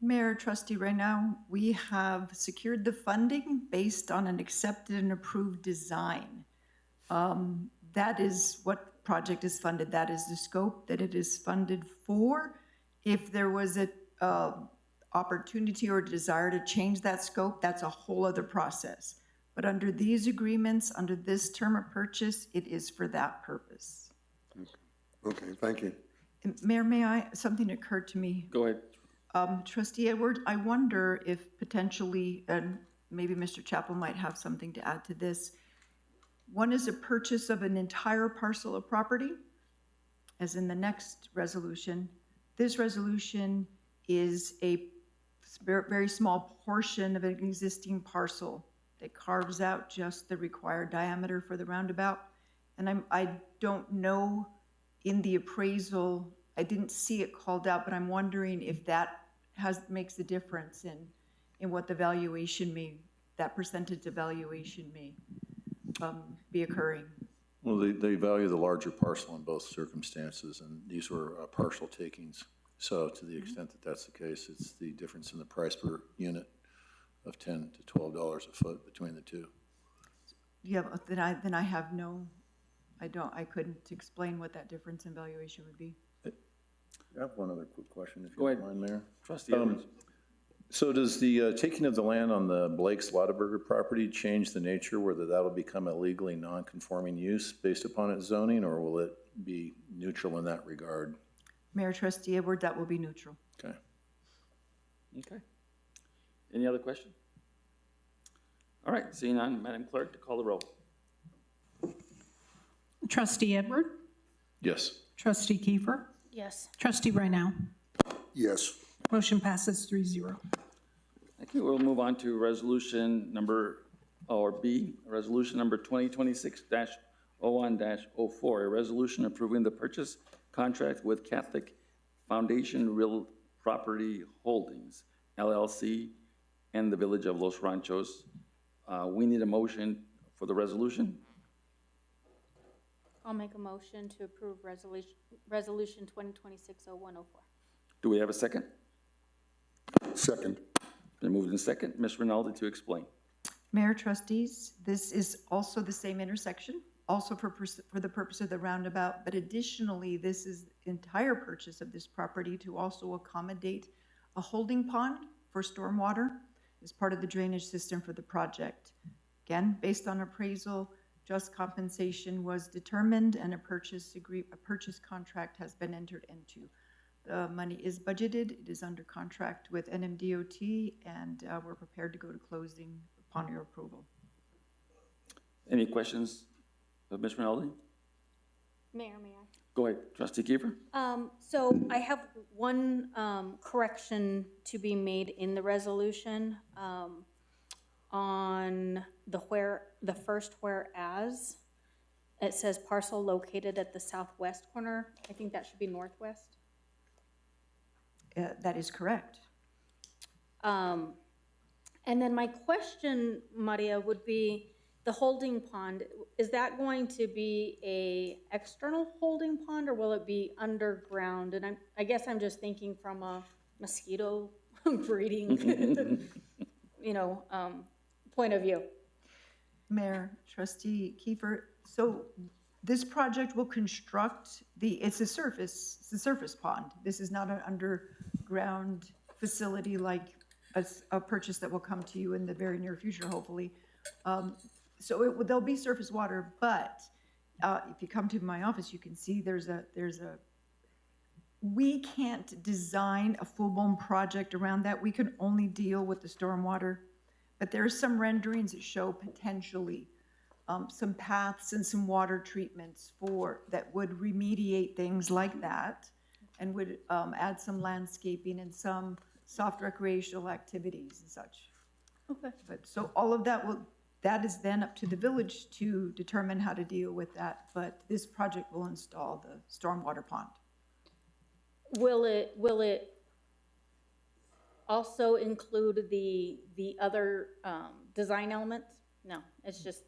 Mayor, Trustee Raynow, we have secured the funding based on an accepted and approved design. That is what project is funded. That is the scope that it is funded for. If there was a opportunity or desire to change that scope, that's a whole other process. But under these agreements, under this term of purchase, it is for that purpose. Okay, thank you. And Mayor, something occurred to me. Go ahead. Trustee Edwards, I wonder if potentially, and maybe Mr. Chappell might have something to add to this. One is a purchase of an entire parcel of property, as in the next resolution. This resolution is a very small portion of an existing parcel that carves out just the required diameter for the roundabout. And I don't know in the appraisal, I didn't see it called out, but I'm wondering if that makes a difference in what the valuation that percentage of valuation may be occurring. Well, they value the larger parcel in both circumstances, and these were partial takings. So to the extent that that's the case, it's the difference in the price per unit of $10 to $12 a foot between the two. Yeah, then I have no, I couldn't explain what that difference in valuation would be. I have one other quick question, if Go you ahead. don't mind, Mayor. Trustee Edwards. So does the taking of the land on the Blake's Lotaburger property change the nature, whether that'll become a legally non-conforming use based upon its zoning, or will it be neutral in that regard? Mayor, Trustee Edward, that will be neutral. Okay. Okay. Any other question? All right, seeing none, Madam Clerk, to call the roll. Trustee Edward, Yes. Trustee Kiefer, Yes. Trustee Raynow. Yes. Motion passes 3-0. Thank you. We'll move on to resolution number, or B, resolution number 2026-01-04, a resolution approving the purchase contract with Catholic Foundation Real Property Holdings, LLC, and the Village of Los Ranchos. We need a motion for the resolution. I'll make a motion to approve resolution 2026-0104. Do we have a second? Second. Been moved in second. Ms. Rinaldi to explain. Mayor, trustees, this is also the same intersection, also for the purpose of the roundabout, but additionally, this is the entire purchase of this property to also accommodate a holding pond for stormwater as part of the drainage system for the project. Again, based on appraisal, just compensation was determined and a purchase contract has been entered into. The money is budgeted, it is under contract with NMDOT, and we're prepared to go to closing upon your approval. Any questions of Ms. Rinaldi? Mayor, may I? Go ahead, Trustee Kiefer. So I have one correction to be made in the resolution on the first whereas. It says parcel located at the southwest corner. I think that should be northwest. That is correct. And then my question, Maria, would be the holding pond. Is that going to be a external holding pond or will it be underground? And I guess I'm just thinking from a mosquito breeding, point of view. Mayor, Trustee Kiefer, so this project will construct it's a surface pond. This is not an underground facility like a purchase that will come to you in the very near future, hopefully. So there'll be surface water, but if you come to my office, you can see we can't design a full-blown project around that. We can only deal with the stormwater, but there are some renderings that show potentially some paths and some water treatments that would remediate things like that and would add some landscaping and some soft recreational activities and such. Okay. But so all of that is then up to the village to determine how to deal with that, but this project will install the stormwater pond. Will it also include the other design elements? No, it's just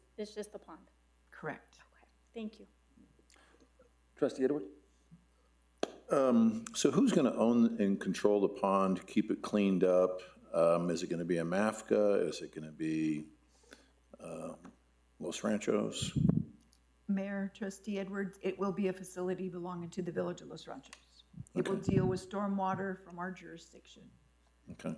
the pond. Correct. Okay, thank you. Trustee Edward? So who's going to own and control the pond, keep it cleaned up? Is it going to be a MAFCA? Is it going to be Los Ranchos? Mayor, Trustee Edwards, it will be a facility belonging to the Village of Los Ranchos. It will deal with stormwater from our jurisdiction, Okay.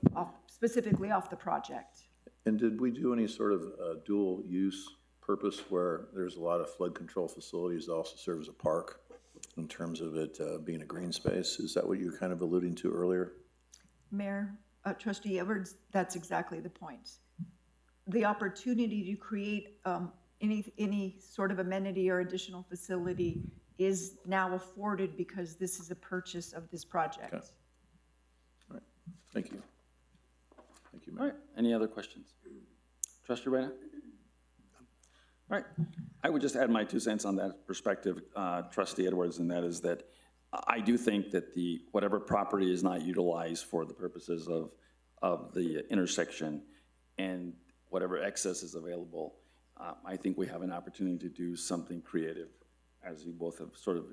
specifically off the project. And did we do any sort of dual use purpose where there's a lot of flood control facilities that also serve as a park in terms of it being a green space? Is that what you were kind of alluding to earlier? Mayor, Trustee Edwards, that's exactly the point. The opportunity to create any sort of amenity or additional facility is now afforded because this is a purchase of this project. Okay. All right. Thank you. Thank you, All Mayor. right, any other questions? Trustee Reyna? All right, I would just add my 2 cents on that perspective, Trustee Edwards, and that is that I do think that whatever property is not utilized for the purposes of the intersection and whatever excess is available, I think we have an opportunity to do something creative, as you both have sort of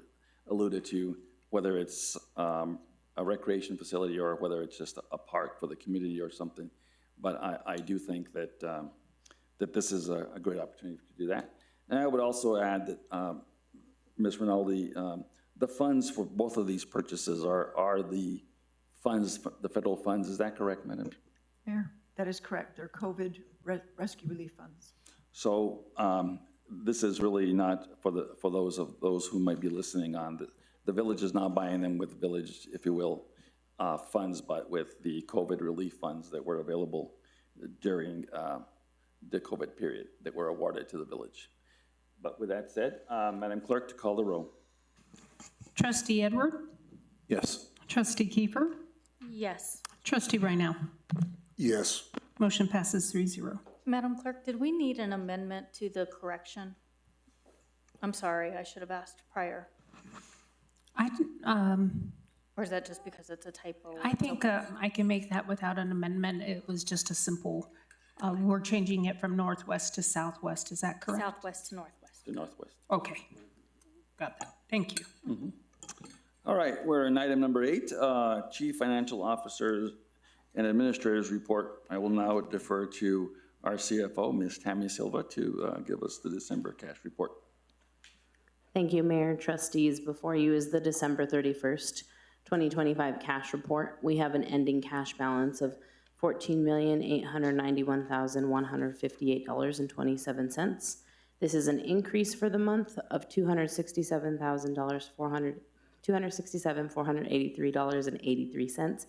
alluded to, whether it's a recreation facility or whether it's just a park for the community or something. But I do think that that this is a great opportunity to do that. And I would also add that, Ms. Rinaldi, the funds for both of these purchases are the funds, the federal funds. Is that correct, Madam? Mayor, that is correct. They're COVID rescue relief funds. So this is really not for those who might be listening on. The village is not buying them with village, if you will, funds, but with the COVID relief funds that were available during the COVID period that were awarded to the village. But with that said, Madam Clerk, to call the roll. Trustee Edward? Yes. Trustee Kiefer? Yes. Trustee Reinao? Yes. Motion passes 3-0. Madam Clerk, did we need an amendment to the correction? I'm sorry, I should have asked prior. Or is that just because it's a typo? I think I can make that without an amendment. It was just a simple, we're changing it from northwest to southwest. Is that correct? Southwest to northwest. The Northwest. Okay, got that. Thank you. All right, we're in item number 8, Chief Financial Officers and Administrators Report. I will now defer to our CFO, Ms. Tammy Silva, to give us the December cash report. Thank you, Mayor and Trustees. Before you is the December 31st, 2025 cash report. We have an ending cash balance of $14,891,158.27. This is an increase for the month of $267,483.83.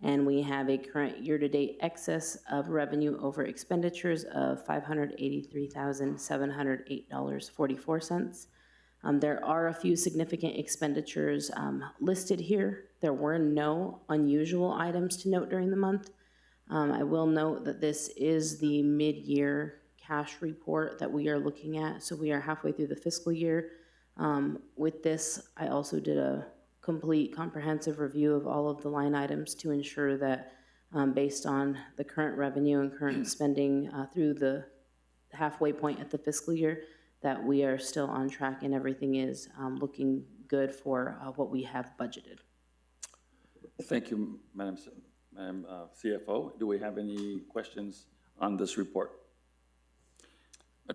And we have a current year-to-date excess of revenue over expenditures of $583,708.44. There are a few significant expenditures listed here. There were no unusual items to note during the month. I will note that this is the mid-year cash report that we are looking at, so we are halfway through the fiscal year. With this, I also did a complete comprehensive review of all of the line items to ensure that based on the current revenue and current spending through the halfway point at the fiscal year, that we are still on track and everything is looking good for what we have budgeted. Thank you, Madam CFO. Do we have any questions on this report?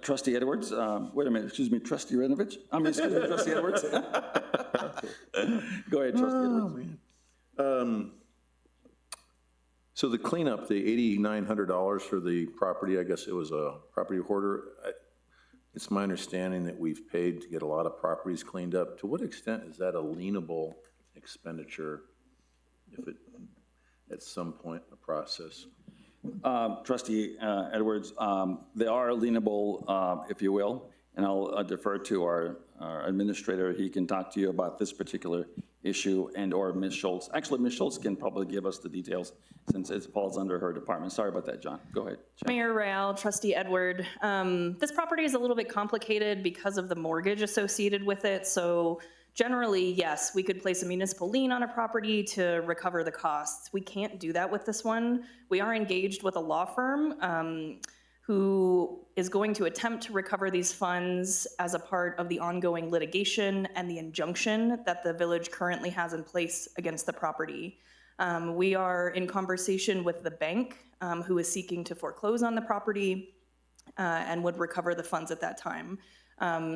Trustee Edwards, wait a minute, excuse me, Trustee Renovich? Excuse me, Trustee Edwards. Go ahead, Trustee Edwards. So the cleanup, the $8,900 for the property, I guess it was a property hoarder. It's my understanding that we've paid to get a lot of properties cleaned up. To what extent is that a lienable expenditure if it, at some point in the process? Trustee Edwards, they are lienable, if you will, and I'll defer to our administrator. He can talk to you about this particular issue, and or Ms. Schultz. Actually, Ms. Schultz can probably give us the details since it falls under her department. Sorry about that, John. Go ahead. Mayor Rael, Trustee Edward, this property is a little bit complicated because of the mortgage associated with it. So generally, yes, we could place a municipal lien on a property to recover the costs. We can't do that with this one. We are engaged with a law firm who is going to attempt to recover these funds as a part of the ongoing litigation and the injunction that the village currently has in place against the property. We are in conversation with the bank who is seeking to foreclose on the property and would recover the funds at that time.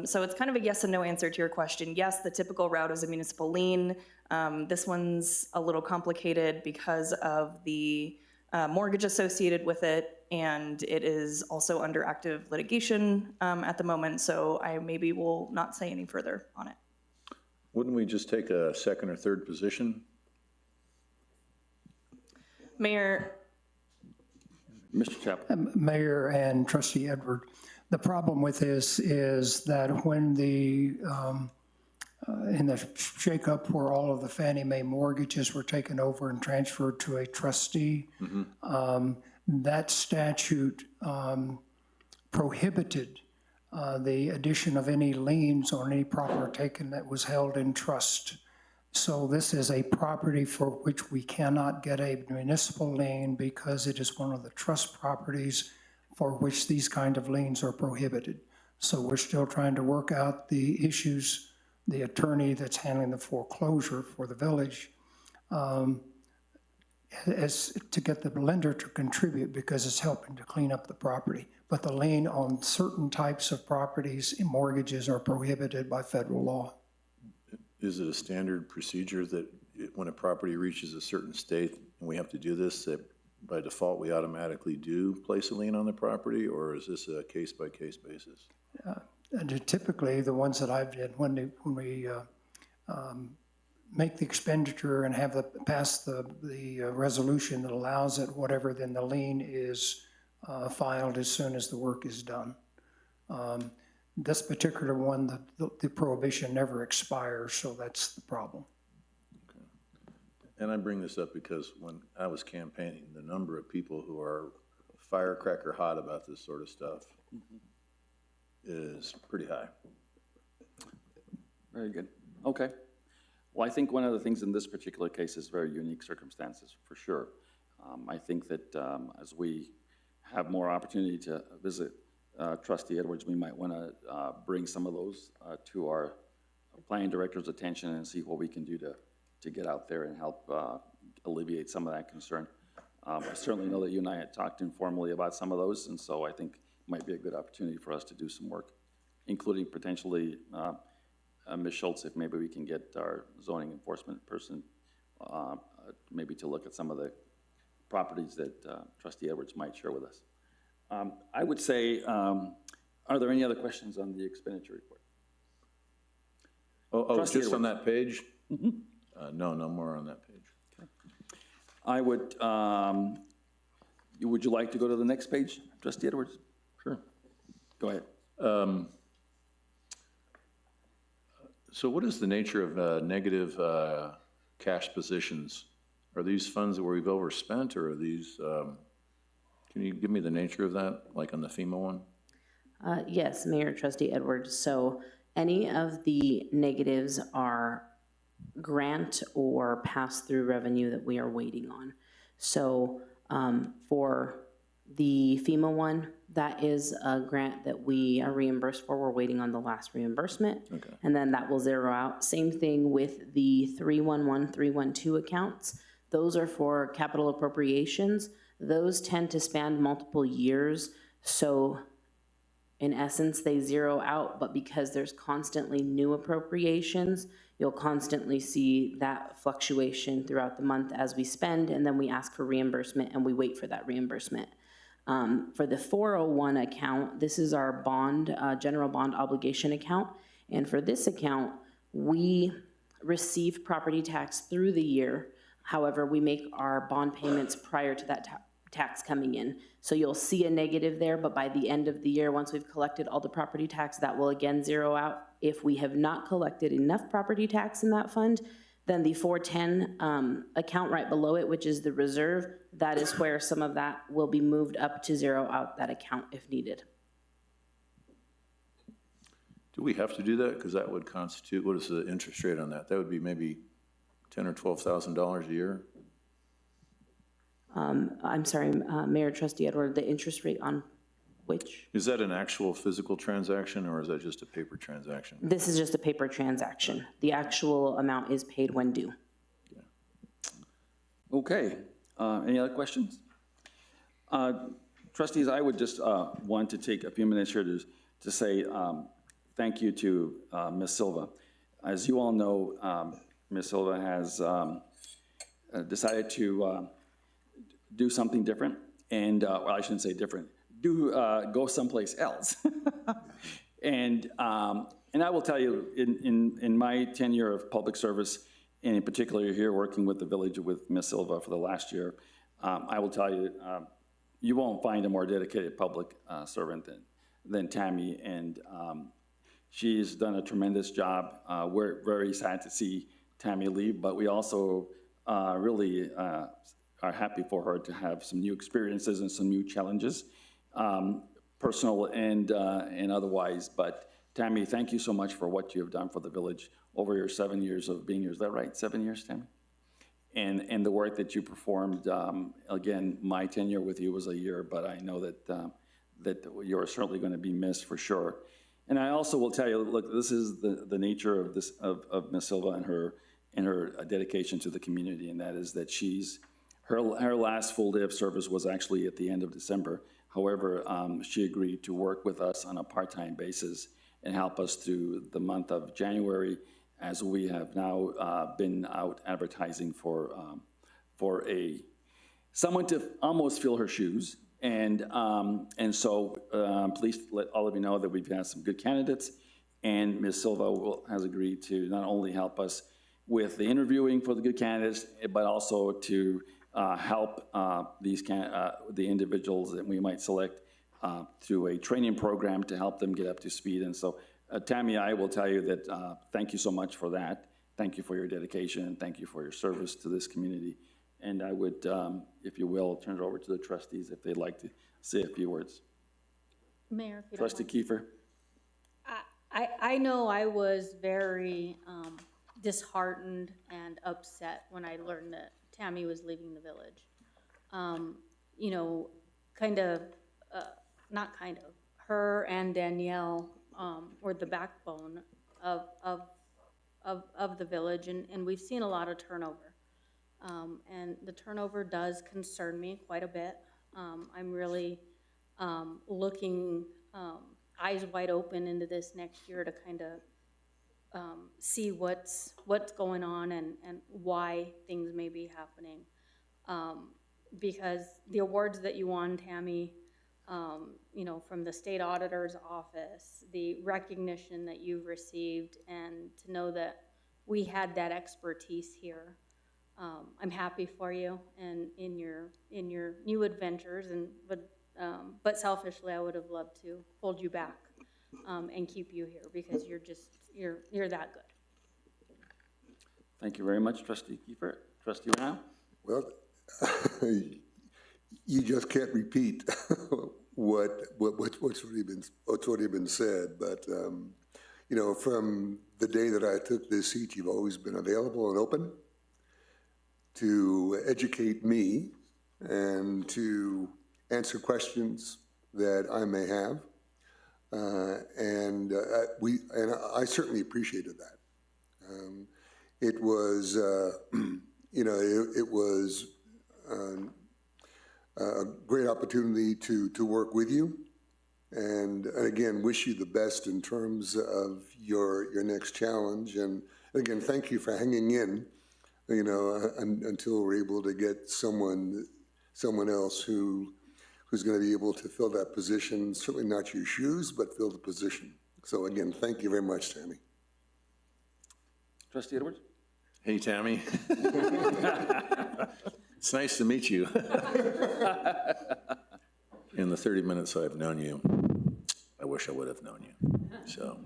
So it's kind of a yes and no answer to your question. Yes, the typical route is a municipal lien. This one's a little complicated because of the mortgage associated with it, and it is also under active litigation at the moment, so I maybe will not say any further on it. Wouldn't we just take a second or third position? Mayor. Mr. Chapel. Mayor and Trustee Edward, the problem with this is that when the in the shakeup where all of the Fannie Mae mortgages were taken over and transferred to a trustee, that statute prohibited the addition of any liens on any property taken that was held in trust. So this is a property for which we cannot get a municipal lien because it is one of the trust properties for which these kind of liens are prohibited. So we're still trying to work out the issues. The attorney that's handling the foreclosure for the village as to get the lender to contribute because it's helping to clean up the property. But the lien on certain types of properties and mortgages are prohibited by federal law. Is it a standard procedure that when a property reaches a certain state and we have to do this, that by default we automatically do place a lien on the property, or is this a case-by-case basis? And typically, the ones that I've did, when we make the expenditure and have pass the resolution that allows it, whatever, then the lien is filed as soon as the work is done. This particular one, the prohibition never expires, so that's the problem. Okay. And I bring this up because when I was campaigning, the number of people who are firecracker hot about this sort of stuff is pretty high. Very good. Okay. Well, I think one of the things in this particular case is very unique circumstances, for sure. I think that as we have more opportunity to visit Trustee Edwards, we might want to bring some of those to our planning director's attention and see what we can do to get out there and help alleviate some of that concern. I certainly know that you and I had talked informally about some of those, and so I think it might be a good opportunity for us to do some work, including potentially Ms. Schultz, if maybe we can get our zoning enforcement person maybe to look at some of the properties that Trustee Edwards might share with us. I would say, are there any other questions on the expenditure report? Oh, Trustee just on Edwards. that page? No, no more on that page. I would, would you like to go to the next page, Trustee Edwards? Sure. Go ahead. So what is the nature of negative cash positions? Are these funds that we've overspent, or are these, can you give me the nature of that, like on the FEMA one? Yes, Mayor Trustee Edwards. So any of the negatives are grant or pass-through revenue that we are waiting on. So for the FEMA one, that is a grant that we are reimbursed for. We're waiting on the last reimbursement. Okay. And then that will zero out. Same thing with the 311, 312 accounts. Those are for capital appropriations. Those tend to span multiple years. So in essence, they zero out, but because there's constantly new appropriations, you'll constantly see that fluctuation throughout the month as we spend, and then we ask for reimbursement and we wait for that reimbursement. For the 401 account, this is our bond, general bond obligation account. And for this account, we receive property tax through the year. However, we make our bond payments prior to that tax coming in. So you'll see a negative there, but by the end of the year, once we've collected all the property tax, that will again zero out. If we have not collected enough property tax in that fund, then the 410 account right below it, which is the reserve, that is where some of that will be moved up to zero out that account if needed. Do we have to do that? Because that would constitute, what is the interest rate on that? That would be maybe $10,000 or $12,000 a year? I'm sorry, Mayor Trustee Edward, the interest rate on which? Is that an actual physical transaction, or is that just a paper transaction? This is just a paper transaction. The actual amount is paid when due. Okay, any other questions? Trustees, I would just want to take a few minutes here to say thank you to Ms. Silva. As you all know, Ms. Silva has decided to do something different, and well, I shouldn't say different, go someplace else. And I will tell you, in my tenure of public service, and in particular here working with the village with Ms. Silva for the last year, I will tell you, you won't find a more dedicated public servant than Tammy, and she's done a tremendous job. We're very sad to see Tammy leave, but we also really are happy for her to have some new experiences and some new challenges, personal and otherwise. But Tammy, thank you so much for what you have done for the village over your 7 years of being here. Is that right? 7 years, Tammy? And the work that you performed. Again, my tenure with you was a year, but I know that you're certainly going to be missed for sure. And I also will tell you, look, this is the nature of Ms. Silva and her dedication to the community, and that is that her last full day of service was actually at the end of December. However, she agreed to work with us on a part-time basis and help us through the month of January, as we have now been out advertising for someone to almost fill her shoes. And so please let all of you know that we've got some good candidates, and Ms. Silva has agreed to not only help us with the interviewing for the good candidates, but also to help the individuals that we might select through a training program to help them get up to speed. And so, Tammy, I will tell you that thank you so much for that. Thank you for your dedication, and thank you for your service to this community. And I would, if you will, turn it over to the trustees if they'd like to say a few words. Mayor, if you don't Trustee mind. Kiefer. I know I was very disheartened and upset when I learned that Tammy was leaving the village. You know, her and Danielle were the backbone of the village, and we've seen a lot of turnover. And the turnover does concern me quite a bit. I'm really looking eyes wide open into this next year to kind of see what's going on and why things may be happening. Because the awards that you won, Tammy, you know, from the state auditor's office, the recognition that you've received, and to know that we had that expertise here. I'm happy for you and in your new adventures, but selfishly, I would have loved to hold you back and keep you here because you're that good. Thank you very much, Trustee Kiefer. Trustee Rao? Well, you just can't repeat what's already been said, but you know, from the day that I took this seat, you've always been available and open to educate me and to answer questions that I may have, and I certainly appreciated that. It was, you know, it was a great opportunity to work with you, and again, wish you the best in terms of your next challenge. And again, thank you for hanging in, you know, until we're able to get someone else who's going to be able to fill that position. Certainly not your shoes, but fill the position. So again, thank you very much, Tammy. Trustee Edwards? Hey, Tammy. It's nice to meet you. In the 30 minutes I've known you, I wish I would have known you. So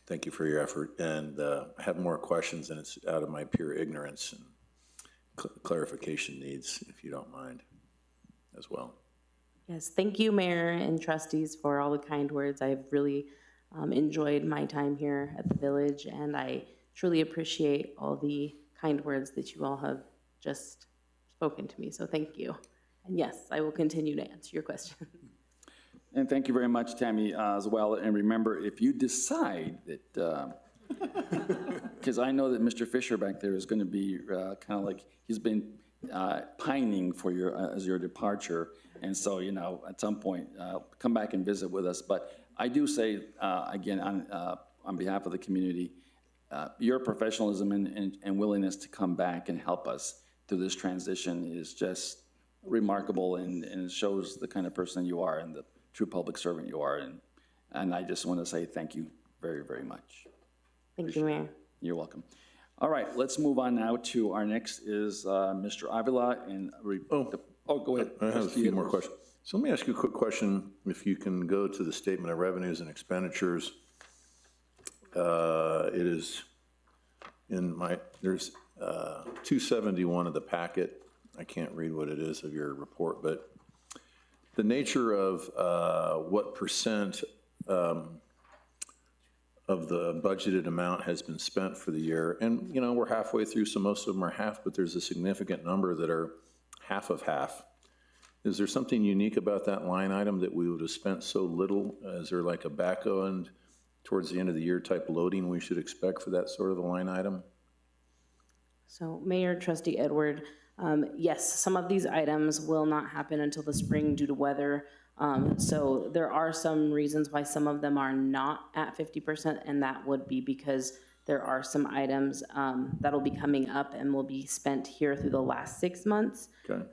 thank you for your effort. And I have more questions, and it's out of my pure ignorance and clarification needs, if you don't mind, as well. Yes, thank you, Mayor and trustees, for all the kind words. I've really enjoyed my time here at the village, and I truly appreciate all the kind words that you all have just spoken to me, so thank you. And yes, I will continue to answer your questions. And thank you very much, Tammy, as well. And remember, if you decide that, because I know that Mr. Fisher back there is going to be kind of like, he's been pining for your departure. And so, you know, at some point, come back and visit with us. But I do say, again, on behalf of the community, your professionalism and willingness to come back and help us through this transition is just remarkable, and it shows the kind of person you are and the true public servant you are. And I just want to say thank you very, very much. Thank you, Mayor. You're welcome. All right, let's move on now to our next is Mr. Avila. And go ahead. I have a few more questions. So let me ask you a quick question. If you can go to the statement of revenues and expenditures. It is there's 271 of the packet. I can't read what it is of your report, but the nature of what percent of the budgeted amount has been spent for the year. And, you know, we're halfway through, so most of them are half, but there's a significant number that are half of half. Is there something unique about that line item that we would have spent so little? Is there like a back end towards the end of the year type loading we should expect for that sort of a line item? So Mayor, Trustee Edward, yes, some of these items will not happen until the spring due to weather. So there are some reasons why some of them are not at 50%, and that would be because there are some items that'll be coming up and will be spent here through the last 6 months. Okay.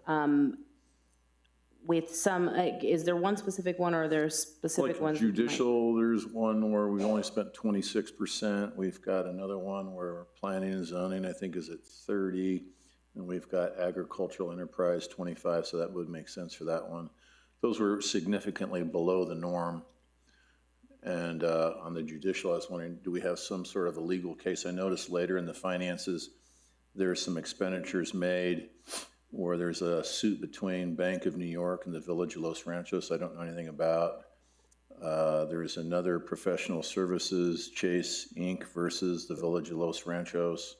With some, is there one specific one, or are there specific ones? Judicial, there's one where we only spent 26%. We've got another one where planning and zoning, I think, is at 30. And we've got agricultural enterprise 25, so that would make sense for that one. Those were significantly below the norm. And on the judicial, I was wondering, do we have some sort of a legal case? I noticed later in the finances, there's some expenditures made where there's a suit between Bank of New York and the Village of Los Ranchos I don't know anything about. There is another professional services, Chase Inc. versus the Village of Los Ranchos.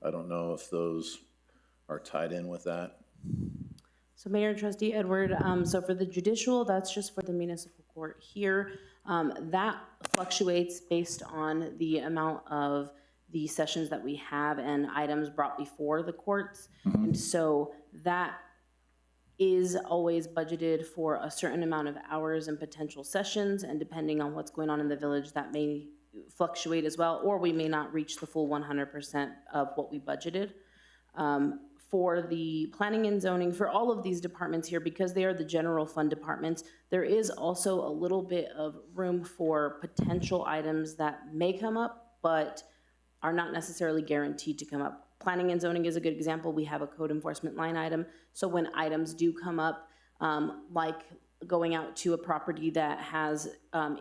I don't know if those are tied in with that. So Mayor and Trustee Edward, so for the judicial, that's just for the municipal court here. That fluctuates based on the amount of the sessions that we have and items brought before the courts. And so that is always budgeted for a certain amount of hours and potential sessions, and depending on what's going on in the village, that may fluctuate as well, or we may not reach the full 100% of what we budgeted. For the planning and zoning, for all of these departments here, because they are the general fund departments, there is also a little bit of room for potential items that may come up, but are not necessarily guaranteed to come up. Planning and zoning is a good example. We have a code enforcement line item. So when items do come up, like going out to a property that has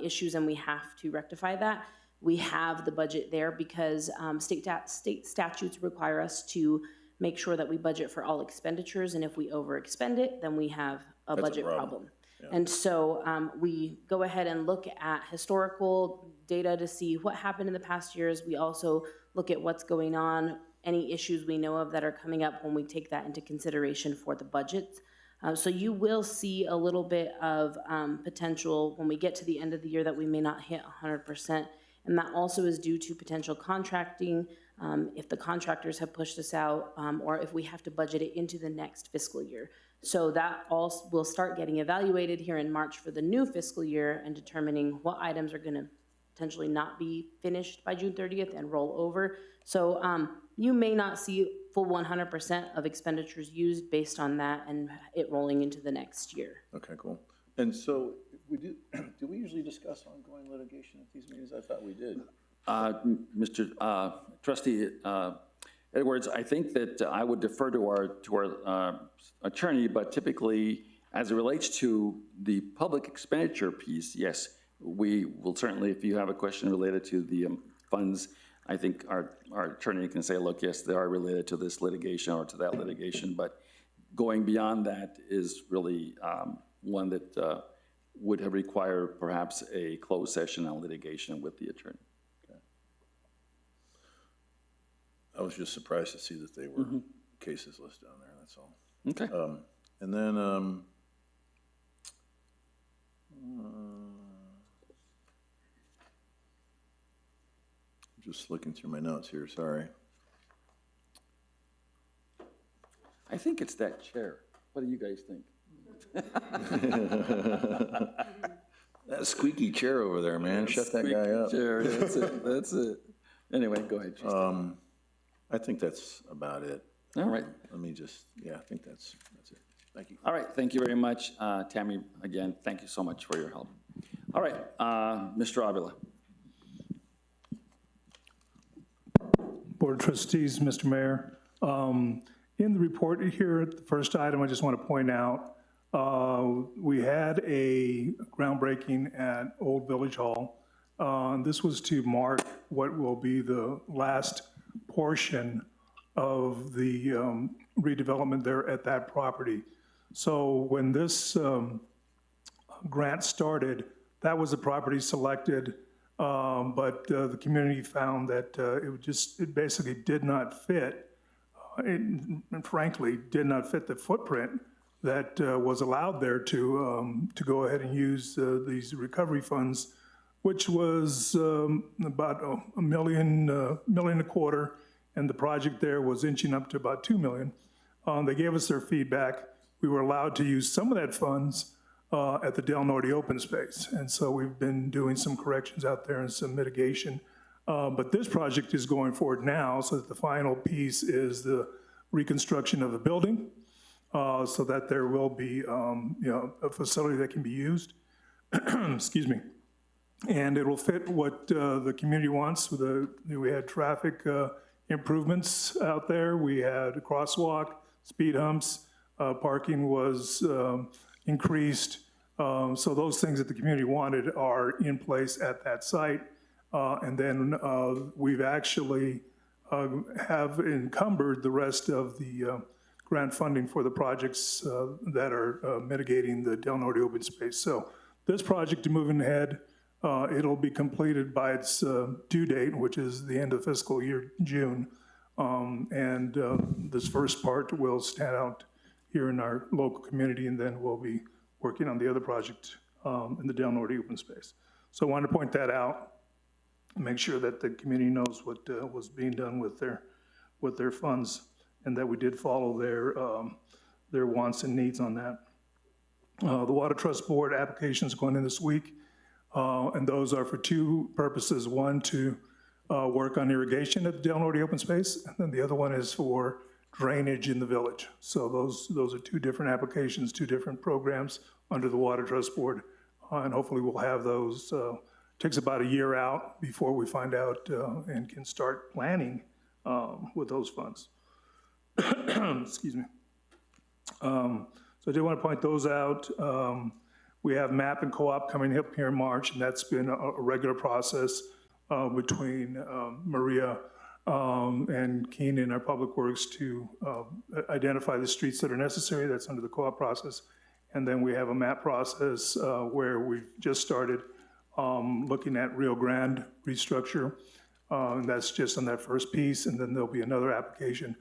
issues and we have to rectify that, we have the budget there because state statutes require us to make sure that we budget for all expenditures, and if we overexpend it, then we have a budget problem. Yeah. And so we go ahead and look at historical data to see what happened in the past years. We also look at what's going on, any issues we know of that are coming up when we take that into consideration for the budgets. So you will see a little bit of potential when we get to the end of the year that we may not hit 100%. And that also is due to potential contracting, if the contractors have pushed us out, or if we have to budget it into the next fiscal year. So that all will start getting evaluated here in March for the new fiscal year and determining what items are gonna potentially not be finished by June 30th and roll over. So you may not see full 100% of expenditures used based on that and it rolling into the next year. Okay, cool. And so do we usually discuss ongoing litigation at these meetings? I thought we did. Mr. Trustee Edwards, I think that I would defer to our attorney, but typically, as it relates to the public expenditure piece, yes, we will certainly, if you have a question related to the funds, I think our attorney can say, look, yes, they are related to this litigation or to that litigation, but going beyond that is really one that would have required perhaps a closed session on litigation with the attorney. I was just surprised to see that they were cases listed on there, that's all. Okay. And then, I'm just looking through my notes here, sorry. I think it's that chair. What do you guys think? That squeaky chair over there, man, shut that guy up. Chair, that's it, that's it. Anyway, go ahead. I think that's about it. All right. Let me just, I think that's it. Thank you. All right, thank you very much. Tammy, again, thank you so much for your help. All right, Mr. Avila. Board of Trustees, Mr. Mayor. In the report here, the first item I just want to point out, we had a groundbreaking at Old Village Hall. This was to mark what will be the last portion of the redevelopment there at that property. So when this grant started, that was the property selected, but the community found that it basically did not fit, and frankly, did not fit the footprint that was allowed there to go ahead and use these recovery funds, which was about $1.25 million, and the project there was inching up to about $2 million. They gave us their feedback. We were allowed to use some of that funds at the Del Norte open space, and so we've been doing some corrections out there and some mitigation. But this project is going forward now, so that the final piece is the reconstruction of the building, so that there will be a facility that can be used. Excuse me. And it will fit what the community wants. We had traffic improvements out there. We had a crosswalk, speed humps, parking was increased. So those things that the community wanted are in place at that site. And then we've actually have encumbered the rest of the grant funding for the projects that are mitigating the Del Norte open space. So this project is moving ahead. It'll be completed by its due date, which is the end of fiscal year, June. This first part will stand out here in our local community, and then we'll be working on the other project in the Del Norte open space. So I wanted to point that out, and make sure that the community knows what was being done with their funds, and that we did follow their wants and needs on that. The Water Trust Board applications going in this week, and those are for two purposes. One, to work on irrigation at the Del Norte open space, and then the other one is for drainage in the village. So those are two different applications, two different programs under the Water Trust Board, and hopefully we'll have those. Takes about a year out before we find out and can start planning with those funds. Excuse me. So I did want to point those out. We have MAP and co-op coming up here in March, and that's been a regular process between Maria and Keenan, our Public Works, to identify the streets that are necessary. That's under the co-op process. And then we have a MAP process where we've just started looking at Rio Grande restructure. And that's just on that first piece. And then there'll be another application,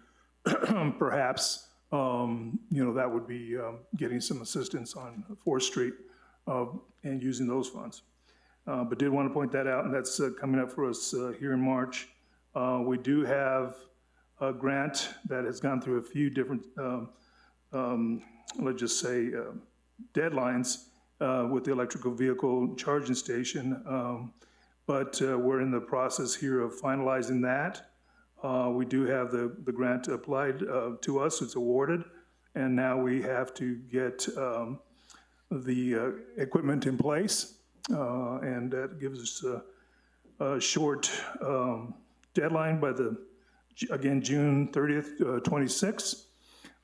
perhaps, that would be getting some assistance on 4th Street and using those funds. But did want to point that out, and that's coming up for us here in March. We do have a grant that has gone through a few different, let's just say, deadlines with the electrical vehicle charging station. But we're in the process here of finalizing that. We do have the grant applied to us, it's awarded, and now we have to get the equipment in place, and that gives us a short deadline by again, June 30th, 26.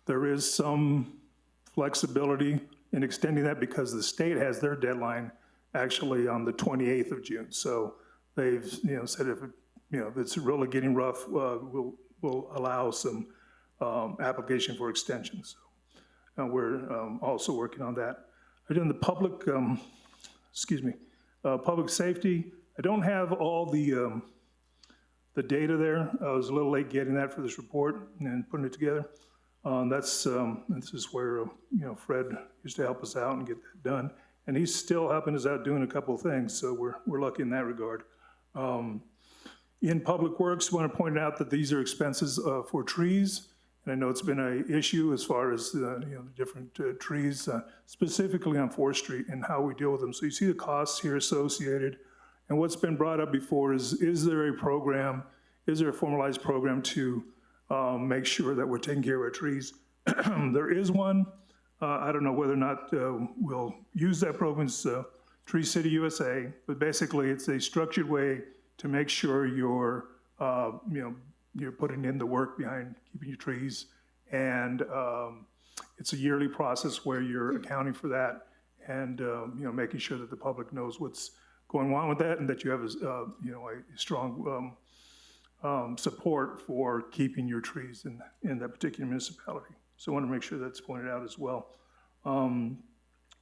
There is some flexibility in extending that because the state has their deadline actually on the 28th of June. So they've said if it's really getting rough, we'll allow some application for extensions. So, we're also working on that. In the public, public safety, I don't have all the data there. I was a little late getting that for this report and putting it together. This is where Fred used to help us out and get that done, and he's still helping us out doing a couple of things. So we're lucky in that regard. In Public Works, I want to point out that these are expenses for trees. And I know it's been an issue as far as the different trees, specifically on 4th Street and how we deal with them. So you see the costs here associated. And what's been brought up before is there a program, is there a formalized program to make sure that we're taking care of our trees? There is one. I don't know whether or not we'll use that program. It's Tree City USA, but basically it's a structured way to make sure you're putting in the work behind keeping your trees. And it's a yearly process where you're accounting for that and making sure that the public knows what's going on with that and that you have a strong support for keeping your trees in that particular municipality. So I want to make sure that's pointed out as well.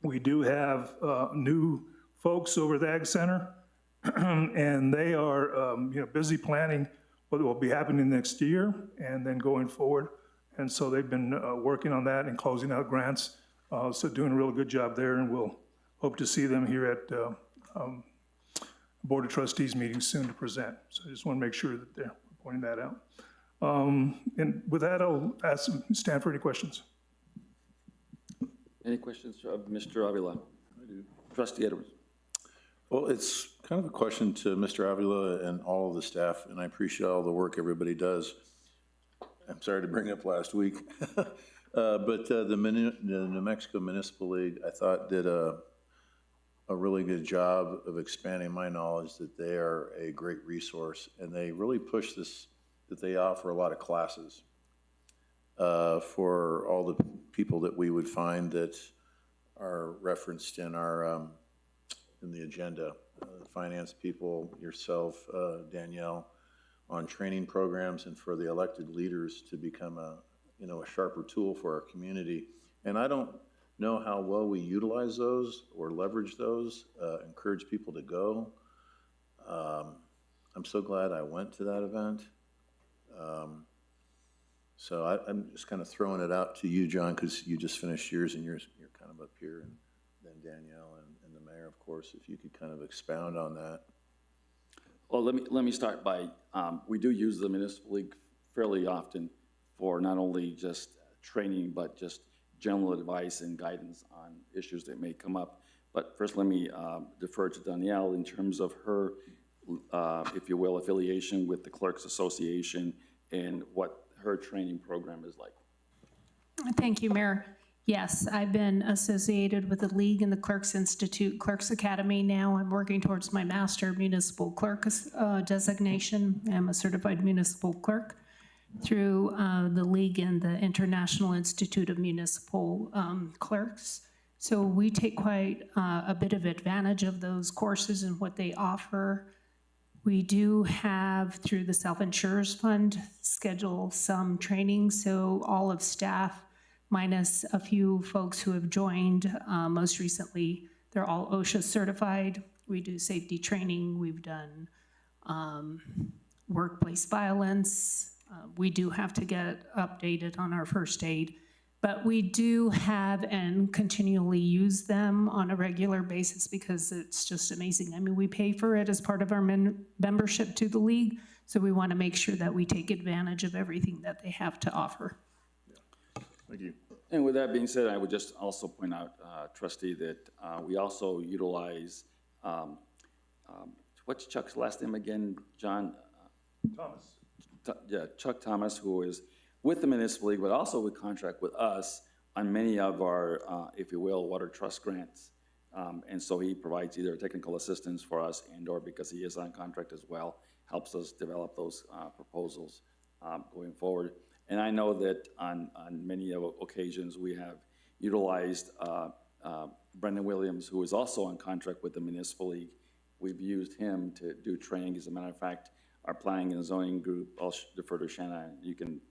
We do have new folks over at the Ag Center, and they are busy planning what will be happening next year and then going forward. And so they've been working on that and closing out grants. So doing a real good job there, and we'll hope to see them here at Board of Trustees meeting soon to present. So I just want to make sure that they're pointing that out. And with that, I'll ask Stan for any questions. Any questions of Mr. Avila? I do. Trustee Edwards. Well, it's kind of a question to Mr. Avila and all of the staff, and I appreciate all the work everybody does. I'm sorry to bring up last week, but the New Mexico Municipal League, I thought, did a really good job of expanding my knowledge that they are a great resource, and they really push this, that they offer a lot of classes for all the people that we would find that are referenced in our in the agenda, finance people, yourself, Danielle, on training programs and for the elected leaders to become a sharper tool for our community. And I don't know how well we utilize those or leverage those, encourage people to go. I'm so glad I went to that event. So I'm just kind of throwing it out to you, John, because you just finished yours and you're kind of up here, and then Danielle and the mayor, of course, if you could kind of expound on that. Well, let me start by, we do use the municipal league fairly often for not only just training, but just general advice and guidance on issues that may come up. But first, let me defer to Danielle in terms of her, if you will, affiliation with the Clerks Association and what her training program is like. Thank you, Mayor. Yes, I've been associated with the League and the Clerks Institute Clerks Academy now. I'm working towards my Master Municipal Clerk designation. I'm a certified municipal clerk through the League and the International Institute of Municipal Clerks. So we take quite a bit of advantage of those courses and what they offer. We do have, through the Self-Insurers Fund, schedule some training, so all of staff, minus a few folks who have joined. Most recently, they're all OSHA certified. We do safety training. We've done workplace violence. We do have to get updated on our first aid, but we do have and continually use them on a regular basis because it's just amazing. I mean, we pay for it as part of our membership to the league, so we want to make sure that we take advantage of everything that they have to offer. Thank you. And with that being said, I would just also point out, Trustee, that we also utilize, what's Chuck's last name again, John? Thomas. Yeah, Chuck Thomas, who is with the municipal league, but also would contract with us on many of our, if you will, water trust grants. And so he provides either technical assistance for us and/or, because he is on contract as well, helps us develop those proposals going forward. And I know that on many occasions we have utilized Brendan Williams, who is also on contract with the municipal league. We've used him to do training. As a matter of fact, our planning and zoning group, I'll defer to Shanna, you can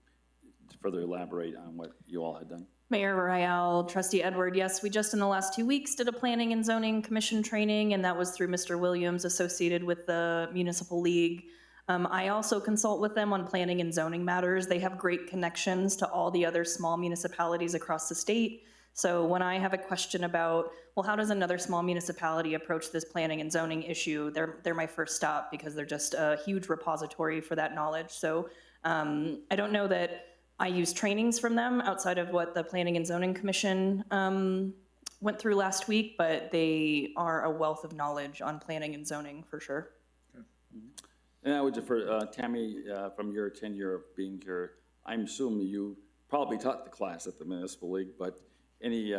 further elaborate on what you all had done. Mayor Rael, Trustee Edward, yes, we just in the last 2 weeks did a Planning and Zoning Commission training, and that was through Mr. Williams, associated with the Municipal League. I also consult with them on planning and zoning matters. They have great connections to all the other small municipalities across the state. So when I have a question about, well, how does another small municipality approach this planning and zoning issue, they're my first stop because they're just a huge repository for that knowledge. So I don't know that I use trainings from them outside of what the Planning and Zoning Commission went through last week, but they are a wealth of knowledge on planning and zoning for sure. And I would defer, Tammy, from your tenure of being here, I'm assuming you probably taught the class at the municipal league, but any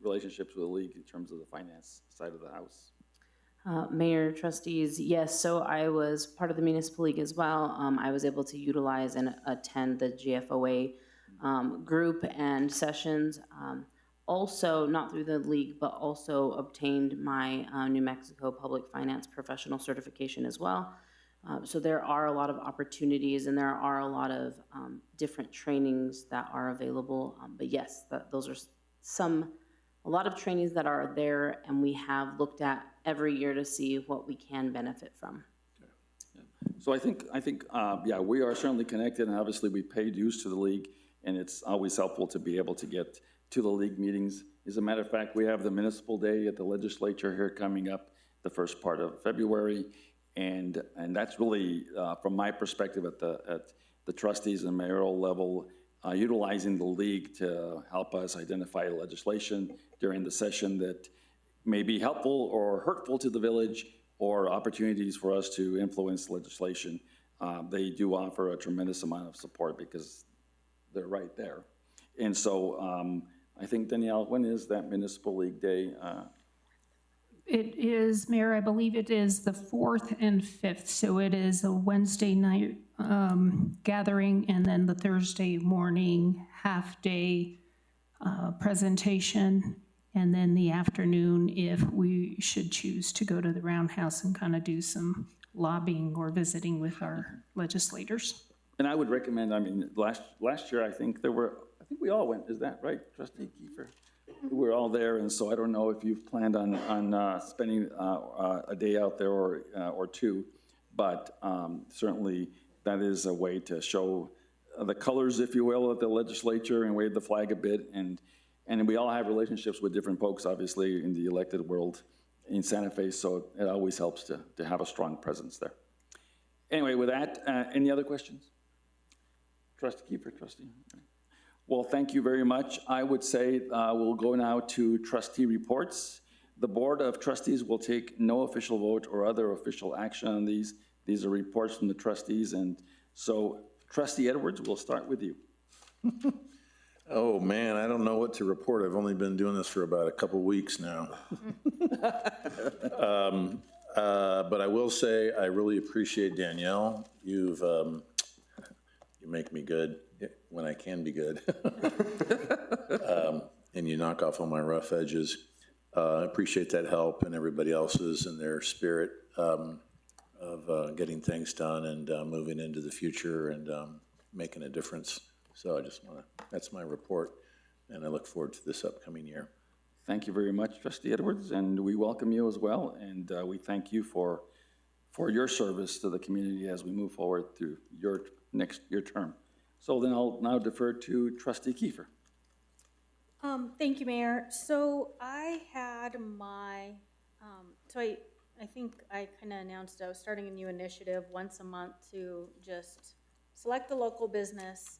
relationships with the league in terms of the finance side of the house? Mayor, trustees, yes, so I was part of the municipal league as well. I was able to utilize and attend the GFOA group and sessions. Also, not through the league, but also obtained my New Mexico Public Finance Professional Certification as well. So there are a lot of opportunities and there are a lot of different trainings that are available. But yes, those are a lot of trainings that are there, and we have looked at every year to see what we can benefit from. So I think, yeah, we are certainly connected, and obviously we pay dues to the league, and it's always helpful to be able to get to the league meetings. As a matter of fact, we have the municipal day at the legislature here coming up the first part of February, and that's really, from my perspective at the trustees and mayoral level, utilizing the league to help us identify legislation during the session that may be helpful or hurtful to the village, or opportunities for us to influence legislation. They do offer a tremendous amount of support because they're right there. And so I think, Danielle, when is that municipal league day? It is, Mayor, I believe it is the 4th and 5th. So it is a Wednesday night gathering, and then the Thursday morning half-day presentation, and then the afternoon if we should choose to go to the Roundhouse and kind of do some lobbying or visiting with our legislators. And I would recommend, I mean, last year I think we all went, is that right, Trustee Kiefer? we're all there, and so I don't know if you've planned on spending a day out there or two, but certainly that is a way to show the colors, if you will, of the legislature and wave the flag a bit. And we all have relationships with different folks, obviously, in the elected world in Santa Fe, so it always helps to have a strong presence there. Anyway, with that, any other questions? Trustee Kiefer, trustee? Well, thank you very much. I would say we'll go now to trustee reports. The Board of Trustees will take no official vote or other official action on these. These are reports from the trustees, and so Trustee Edwards, we'll start with you. Oh, man, I don't know what to report. I've only been doing this for about a couple weeks now. But I will say I really appreciate Danielle. You make me good when I can be good. And you knock off all my rough edges. I appreciate that help and everybody else's and their spirit of getting things done and moving into the future and making a difference. So I just want to, that's my report, and I look forward to this upcoming year. Thank you very much, Trustee Edwards, and we welcome you as well, and we thank you for your service to the community as we move forward through your term. So then I'll now defer to Trustee Kiefer. Thank you, Mayor. So I had my, I think I kind of announced I was starting a new initiative once a month to just select a local business,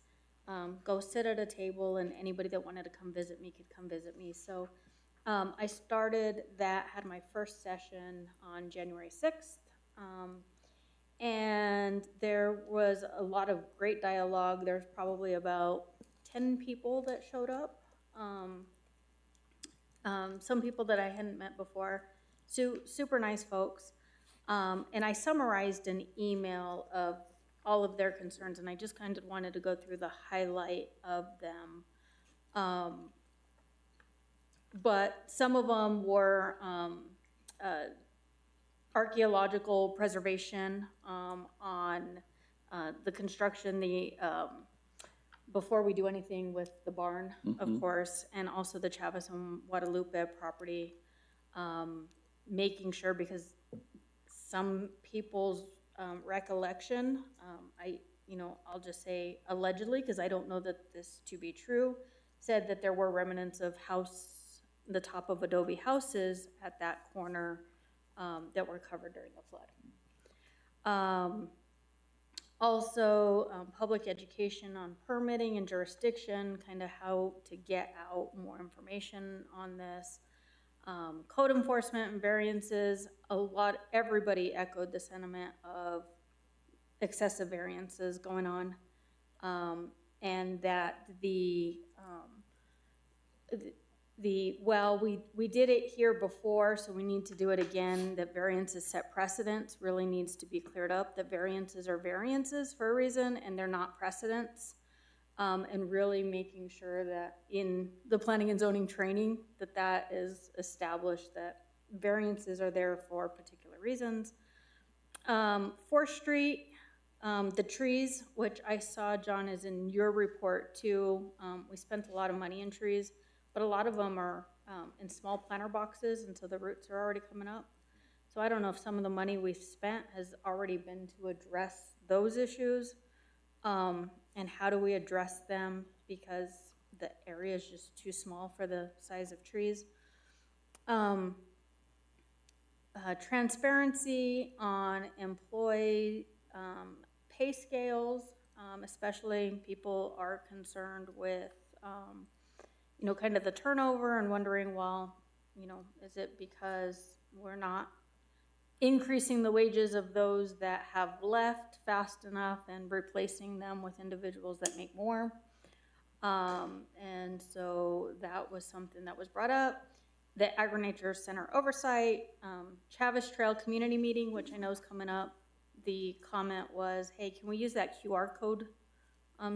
go sit at a table, and anybody that wanted to come visit me could come visit me. So I started that, had my first session on January 6th. And there was a lot of great dialogue. There's probably about 10 people that showed up. Some people that I hadn't met before, super nice folks. And I summarized an email of all of their concerns, and I just kind of wanted to go through the highlight of them. But some of them were archaeological preservation on the construction, before we do anything with the barn, of course, and also the Chavez and Guadalupe property, making sure, because some people's recollection, I'll just say allegedly, because I don't know that this to be true, said that there were remnants of the top of adobe houses at that corner that were covered during the flood. Also, public education on permitting and jurisdiction, kind of how to get out more information on this. Code enforcement and variances, everybody echoed the sentiment of excessive variances going on, and that we did it here before, so we need to do it again. That variances set precedents really needs to be cleared up. That variances are variances for a reason, and they're not precedents. And really making sure that in the planning and zoning training that is established, that variances are there for particular reasons. 4th Street, the trees, which I saw, John, is in your report too. We spent a lot of money in trees, but a lot of them are in small planter boxes, and so the roots are already coming up. So I don't know if some of the money we've spent has already been to address those issues. And how do we address them, because the area is just too small for the size of trees. Transparency on employee pay scales, especially people are concerned with, kind of the turnover and wondering, well, is it because we're not increasing the wages of those that have left fast enough and replacing them with individuals that make more. And so that was something that was brought up. The Agri-Nature Center oversight, Chavez Trail community meeting, which I know is coming up. The comment was, hey, can we use that QR code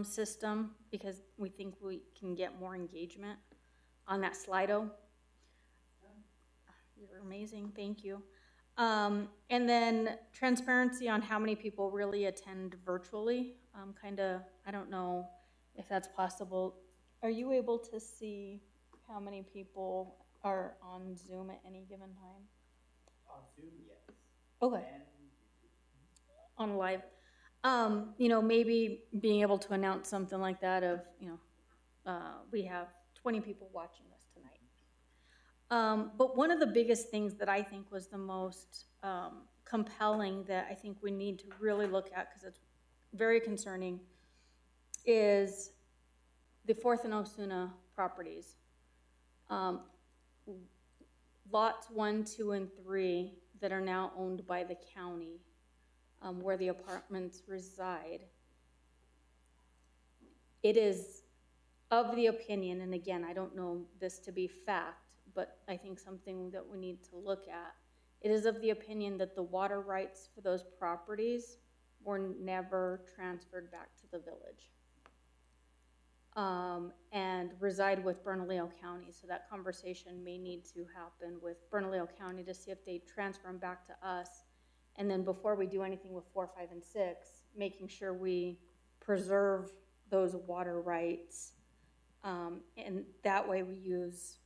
system, because we think we can get more engagement on that Slido. You're amazing, thank you. And then transparency on how many people really attend virtually. I don't know if that's possible. Are you able to see, how many people are on Zoom at any given time? On Zoom, yes. Okay. On live. You know, maybe being able to announce something like that of, you know, we have 20 people watching this tonight. But one of the biggest things that I think was the most compelling that I think we need to really look at, because it's very concerning, is the Fourth and Osuna properties. Lots 1, 2, and 3 that are now owned by the county, where the apartments reside. It is of the opinion, and again, I don't know this to be fact, but I think something that we need to look at. It is of the opinion that the water rights for those properties were never transferred back to the village. And reside with Bernalillo County. So that conversation may need to happen with Bernalillo County to see if they transfer them back to us. And then before we do anything with 4, 5, and 6, making sure we preserve those water rights. And that way we use,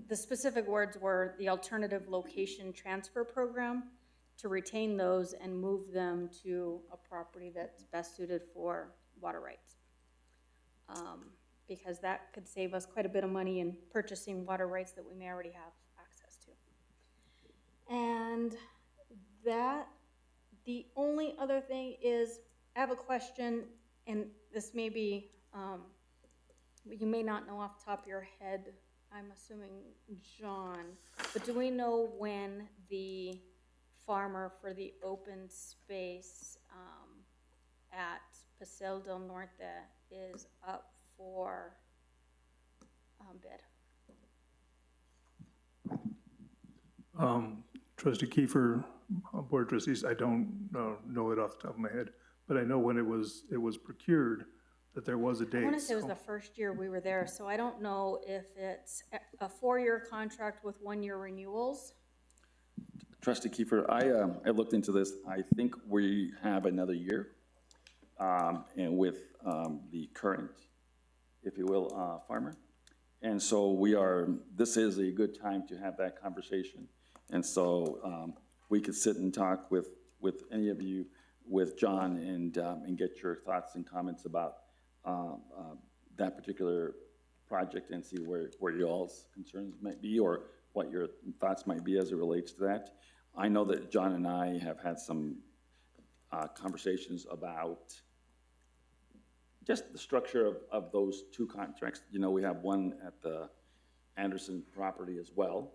the specific words were the alternative location transfer program to retain those and move them to a property that's best suited for water rights. Because that could save us quite a bit of money in purchasing water rights that we may already have access to. And that, the only other thing is, I have a question, and this may be, you may not know off the top of your head, I'm assuming John, but do we know when the farmer for the open space at Paseo del Norte is up for bid? Trustee Kiefer, Board of Trustees, I don't know it off the top of my head, but I know when it was procured, that there was a date. I want to say it was the first year we were there, so I don't know if it's a 4-year contract with 1-year renewals. Trustee Kiefer, I looked into this. I think we have another year, and with the current, if you will, farmer. And so this is a good time to have that conversation. And so we could sit and talk with any of you, with John, and get your thoughts and comments about that particular project and see where y'all's concerns might be or what your thoughts might be as it relates to that. I know that John and I have had some conversations about just the structure of those two contracts. You know, we have one at the Anderson property as well,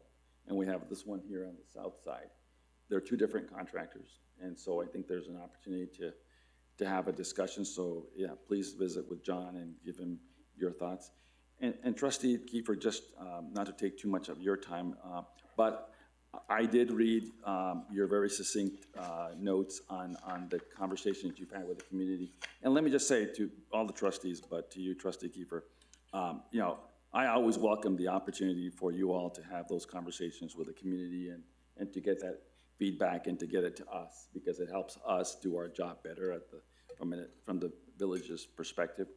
and we have this one here on the south side. They're two different contractors, and so I think there's an opportunity to have a discussion. So yeah, please visit with John and give him your thoughts. And Trustee Kiefer, just not to take too much of your time, but I did read your very succinct notes on the conversations you've had with the community. And let me just say to all the trustees, but to you, Trustee Kiefer, you know, I always welcome the opportunity for you all to have those conversations with the community and to get that feedback and to get it to us, because it helps us do our job better from the village's perspective.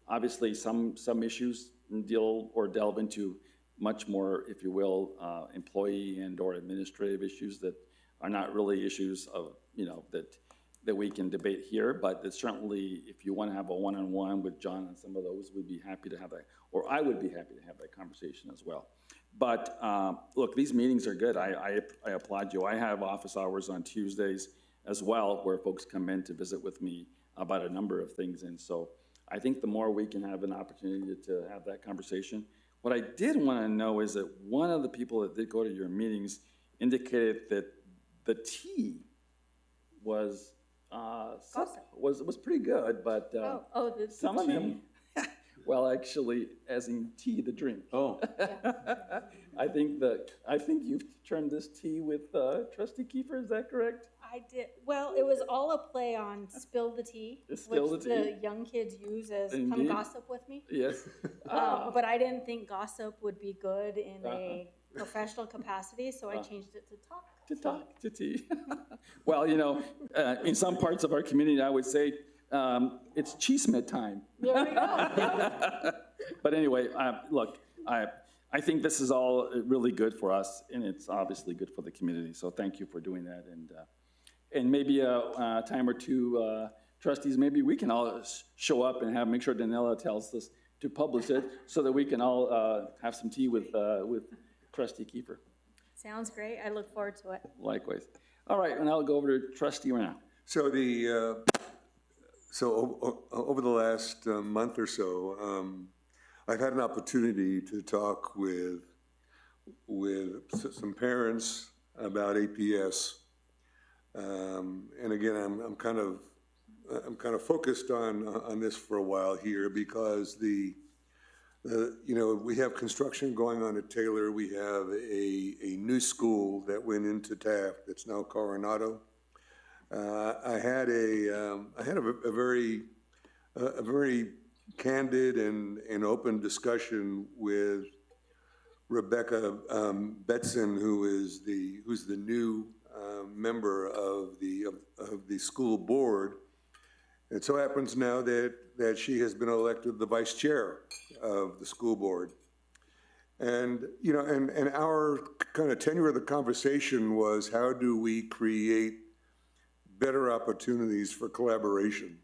Obviously, some issues delve into much more, if you will, employee and or administrative issues that are not really issues of, you know, that we can debate here, but it's certainly, if you want to have a one-on-one with John on some of those, we'd be happy to have that, or I would be happy to have that conversation as well. But look, these meetings are good. I applaud you. I have office hours on Tuesdays as well, where folks come in to visit with me about a number of things, and so I think the more we can have an opportunity to have that conversation. What I did want to know is that one of the people that did go to your meetings indicated that the tea was pretty good, but some of them, well, actually, as in tea, the drink. Oh. Yeah. I think you've turned this tea with Trustee Kiefer. Is that correct? I did. Well, it was all a play on spill the tea, which the young kids use as come gossip with me. Yes. But I didn't think gossip would be good in a professional capacity, so I changed it to talk. To tea. Well, you know, in some parts of our community, I would say it's cheesemet time. There we go. But anyway, look, I think this is all really good for us, and it's obviously good for the community. So thank you for doing that. And maybe a time or two, trustees, maybe we can all show up and make sure Danella tells us to publish it so that we can all have some tea with Trustee Kiefer. Sounds great. I look forward to it. Likewise. All right, and I'll go over to Trustee now. So over the last month or so, I've had an opportunity to talk with some parents about APS, and again, I'm kind of focused on this for a while here because we have construction going on at Taylor. We have a new school that went into Taft that's now Coronado. I had a very candid and open discussion with Rebecca Betson, who's the new member of the school board. It so happens now that she has been elected the vice chair of the school board. And, and our kind of tenor of the conversation was, how do we create better opportunities for collaboration?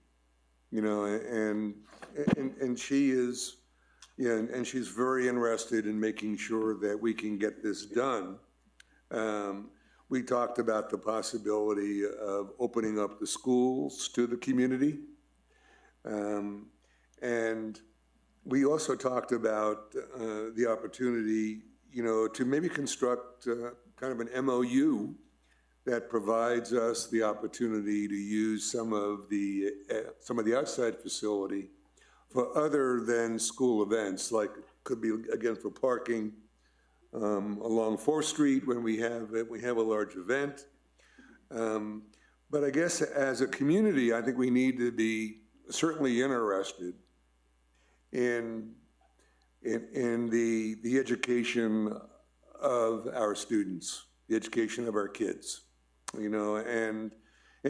And she is, and she's very interested in making sure that we can get this done. We talked about the possibility of opening up the schools to the community. And we also talked about the opportunity, to maybe construct kind of an MOU that provides us the opportunity to use some of the outside facility for other than school events, like could be, again, for parking along 4th Street when we have a large event. But I guess as a community, I think we need to be certainly interested in the education of our students, the education of our kids, and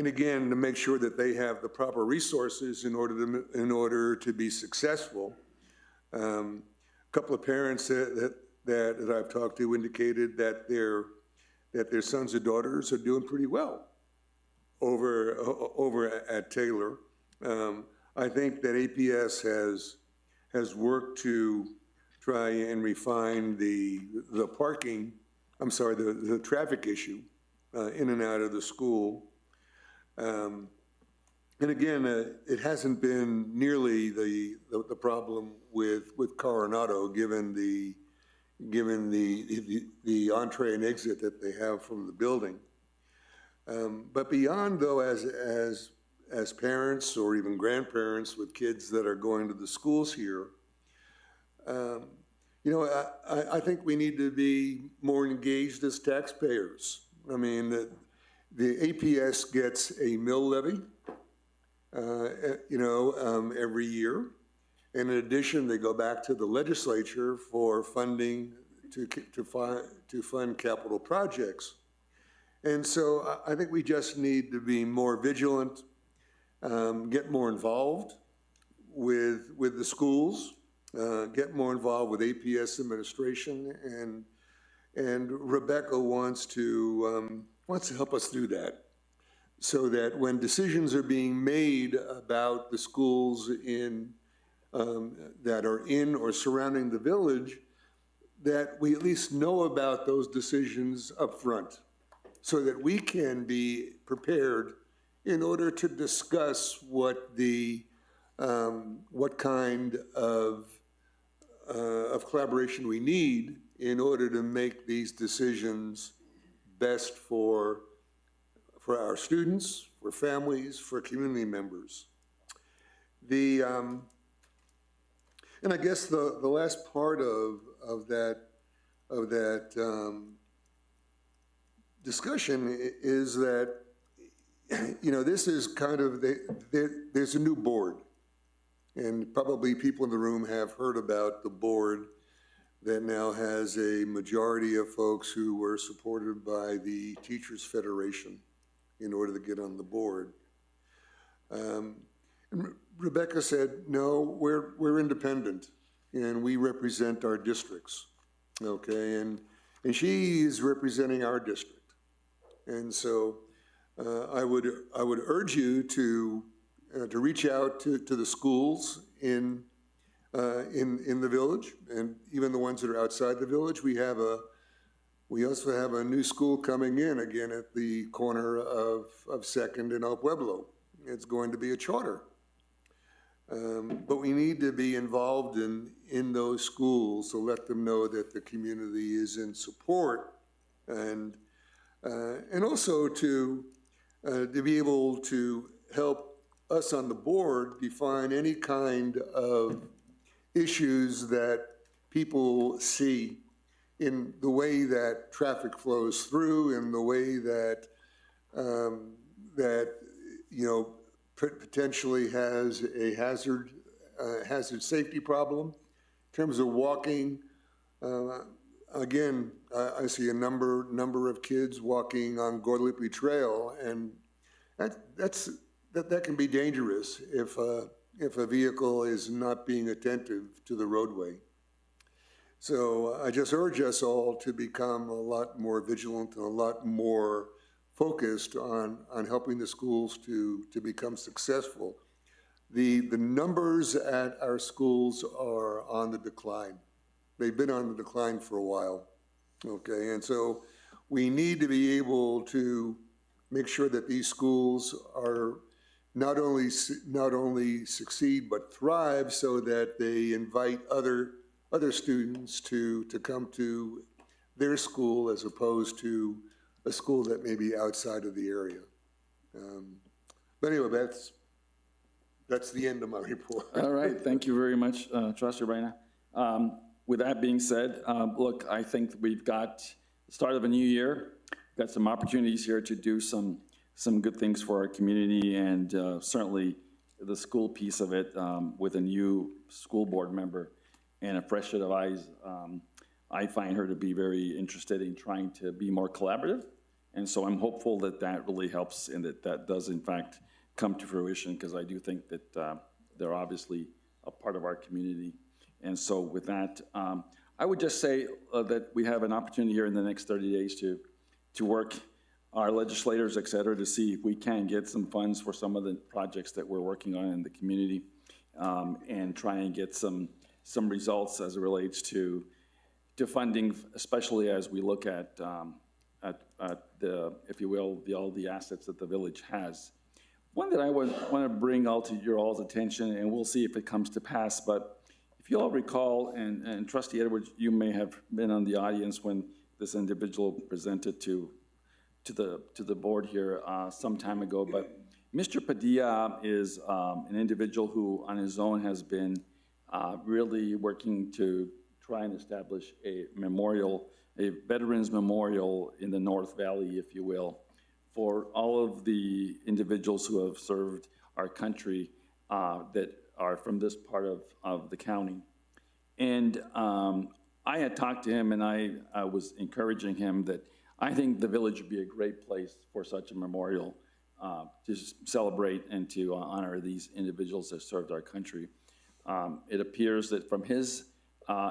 again, to make sure that they have the proper resources in order to be successful. A couple of parents that I've talked to indicated that their sons and daughters are doing pretty well over at Taylor. I think that APS has worked to try and refine the traffic issue in and out of the school. And again, it hasn't been nearly the problem with Coronado, given the entree and exit that they have from the building. But beyond, though, as parents or even grandparents with kids that are going to the schools here, I think we need to be more engaged as taxpayers. I mean, the APS gets a mill levy, every year. And in addition, they go back to the legislature for funding to fund capital projects. And so I think we just need to be more vigilant, get more involved with the schools, get more involved with APS administration, and Rebecca wants to help us do that, so that when decisions are being made about the schools that are in or surrounding the village, that we at least know about those decisions up front, so that we can be prepared in order to discuss what kind of collaboration we need in order to make these decisions best for our students, for families, for community members. And I guess the last part of that discussion is that, this is kind of, there's a new board. And probably people in the room have heard about the board that now has a majority of folks who were supported by the Teachers Federation in order to get on the board. And Rebecca said, no, we're independent and we represent our districts. okay? And she is representing our district. And so I would urge you to reach out to the schools in the village, and even the ones that are outside the village. We also have a new school coming in again at the corner of Second and El Pueblo. It's going to be a charter. But we need to be involved in those schools to let them know that the community is in support, and also to be able to help us on the board define any kind of issues that people see in the way that traffic flows through, in the way that potentially has a hazard safety problem. In terms of walking, again, I see a number of kids walking on Guadalupe Trail, and that can be dangerous if a vehicle is not being attentive to the roadway. So I just urge us all to become a lot more vigilant and a lot more focused on helping the schools to become successful. The numbers at our schools are on the decline. They've been on the decline for a while, okay? And so we need to be able to make sure that these schools are not only succeed but thrive, so that they invite other students to come to their school as opposed to a school that may be outside of the area. But anyway, that's the end of my report. All right, thank you very much, Trustee Reina. With that being said, look, I think we've got the start of a new year. We've got some opportunities here to do some good things for our community, and certainly the school piece of it with a new school board member and a fresh set of eyes. I find her to be very interested in trying to be more collaborative. And so I'm hopeful that that really helps, and that does in fact come to fruition, because I do think that they're obviously a part of our community. And so with that, I would just say that we have an opportunity here in the next 30 days to work our legislators, et cetera, to see if we can get some funds for some of the projects that we're working on in the community, and try and get some results as it relates to funding, especially as we look at the, if you will, all the assets that the village has. One that I want to bring all to your all's attention, and we'll see if it comes to pass, but if you all recall, and Trustee Edwards, you may have been on the audience when this individual presented to the board here some time ago, but Mr. Padilla is an individual who on his own has been really working to try and establish a memorial, a veterans memorial in the North Valley, if you will, for all of the individuals who have served our country that are from this part of the county. And I had talked to him, and I was encouraging him that I think the village would be a great place for such a memorial to celebrate and to honor these individuals that served our country. It appears that from his,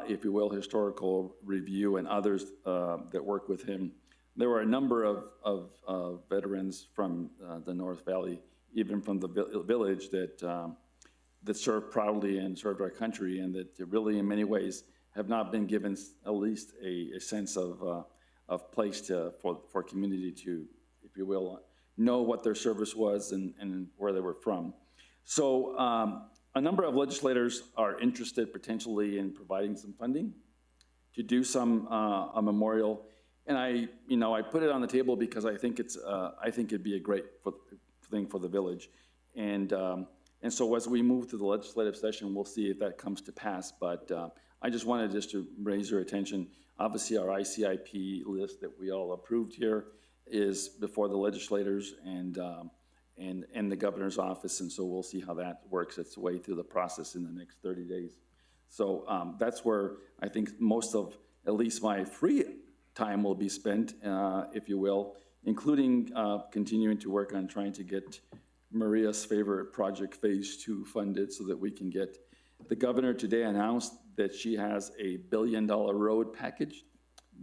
if you will, historical review and others that work with him, there were a number of veterans from the North Valley, even from the village, that served proudly and served our country, and that really in many ways have not been given at least a sense of place for community to, if you will, know what their service was and where they were from. So a number of legislators are interested potentially in providing some funding to do a memorial. And I put it on the table because I think it'd be a great thing for the village. And so as we move to the legislative session, we'll see if that comes to pass. But I just wanted to raise your attention. Obviously, our ICIP list that we all approved here is before the legislators and the governor's office. And so we'll see how that works its way through the process in the next 30 days. So that's where I think most of, at least my free time will be spent, if you will, including continuing to work on trying to get Maria's favorite project, Phase 2, funded so that we can get, the governor today announced that she has a billion-dollar road package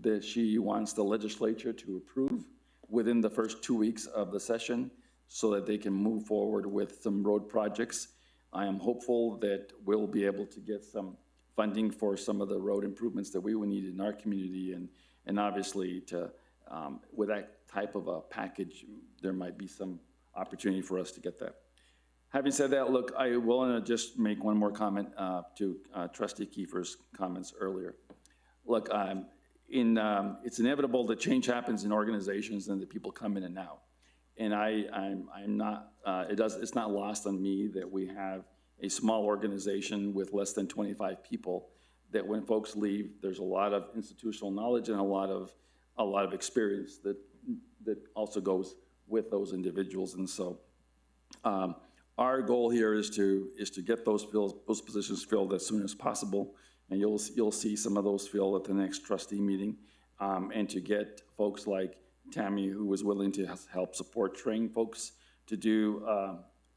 that she wants the legislature to approve within the first 2 weeks of the session so that they can move forward with some road projects. I am hopeful that we'll be able to get some funding for some of the road improvements that we would need in our community, and obviously with that type of a package, there might be some opportunity for us to get that. Having said that, look, I will just make one more comment to Trustee Kiefer's comments earlier. Look, it's inevitable that change happens in organizations and that people come in and out. And I'm not, it's not lost on me that we have a small organization with less than 25 people, that when folks leave, there's a lot of institutional knowledge and a lot of experience that also goes with those individuals. And so our goal here is to get those positions filled as soon as possible. And you'll see some of those filled at the next trustee meeting, and to get folks like Tammy, who was willing to help support, train folks to do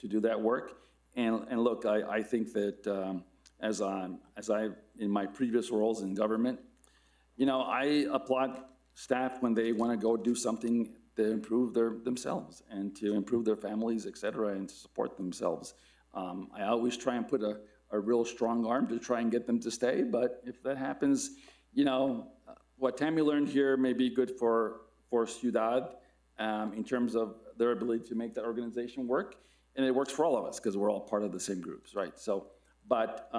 that work. And look, I think that as I in my previous roles in government, I applaud staff when they want to go do something to improve themselves and to improve their families, et cetera, and to support themselves. I always try and put a real strong arm to try and get them to stay, but if that happens, what Tammy learned here may be good for Ciudad in terms of their ability to make that organization work, and it works for all of us because we're all part of the same groups, right? So, but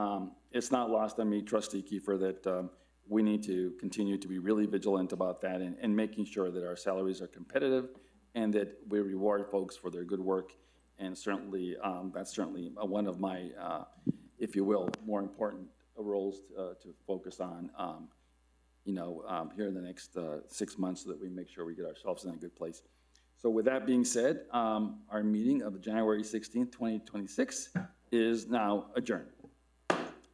it's not lost on me, Trustee Kiefer, that we need to continue to be really vigilant about that and making sure that our salaries are competitive and that we reward folks for their good work. And certainly, that's certainly one of my, if you will, more important roles to focus on, here in the next 6 months so that we make sure we get ourselves in a good place. So with that being said, our meeting of January 16th, 2026 is now adjourned.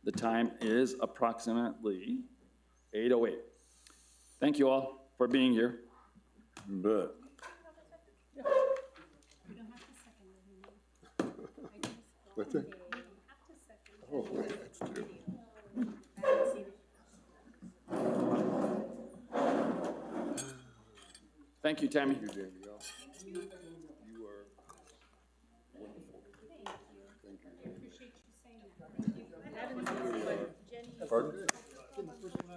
The time is approximately 8:08. Thank you all for being here. But. What's that? Oh, that's true. Thank you, Tammy. Thank you, Danielle. You are wonderful. Thank you. Pardon?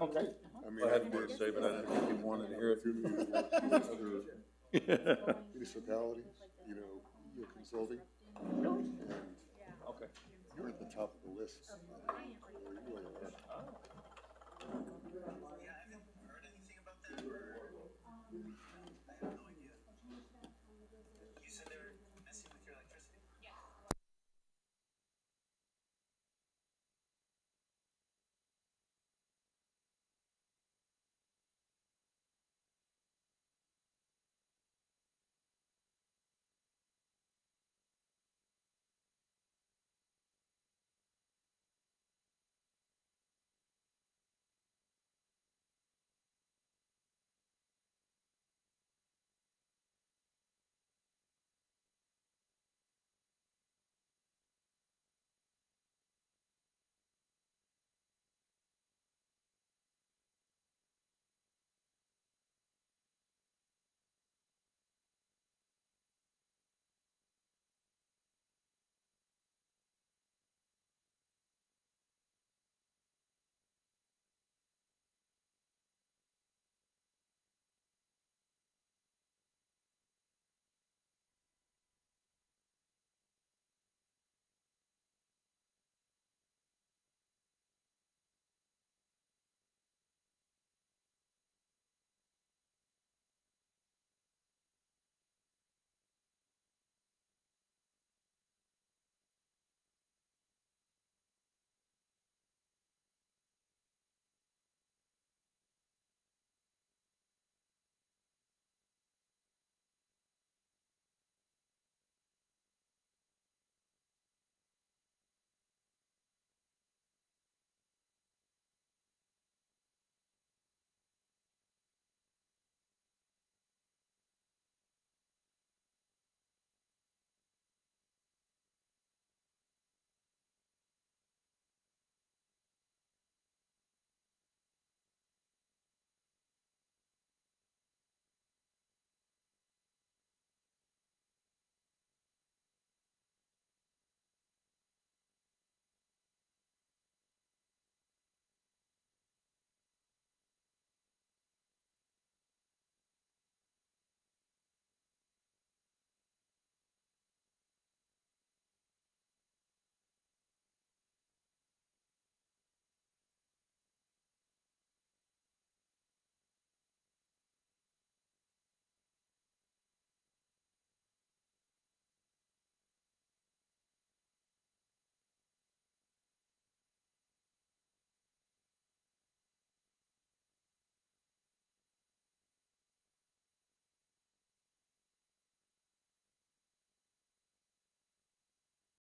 Okay. I mean, I had more to say, but I didn't think you wanted to hear it through other municipalities, you're consulting. Really? And Okay. you're at the top of the list. You really are.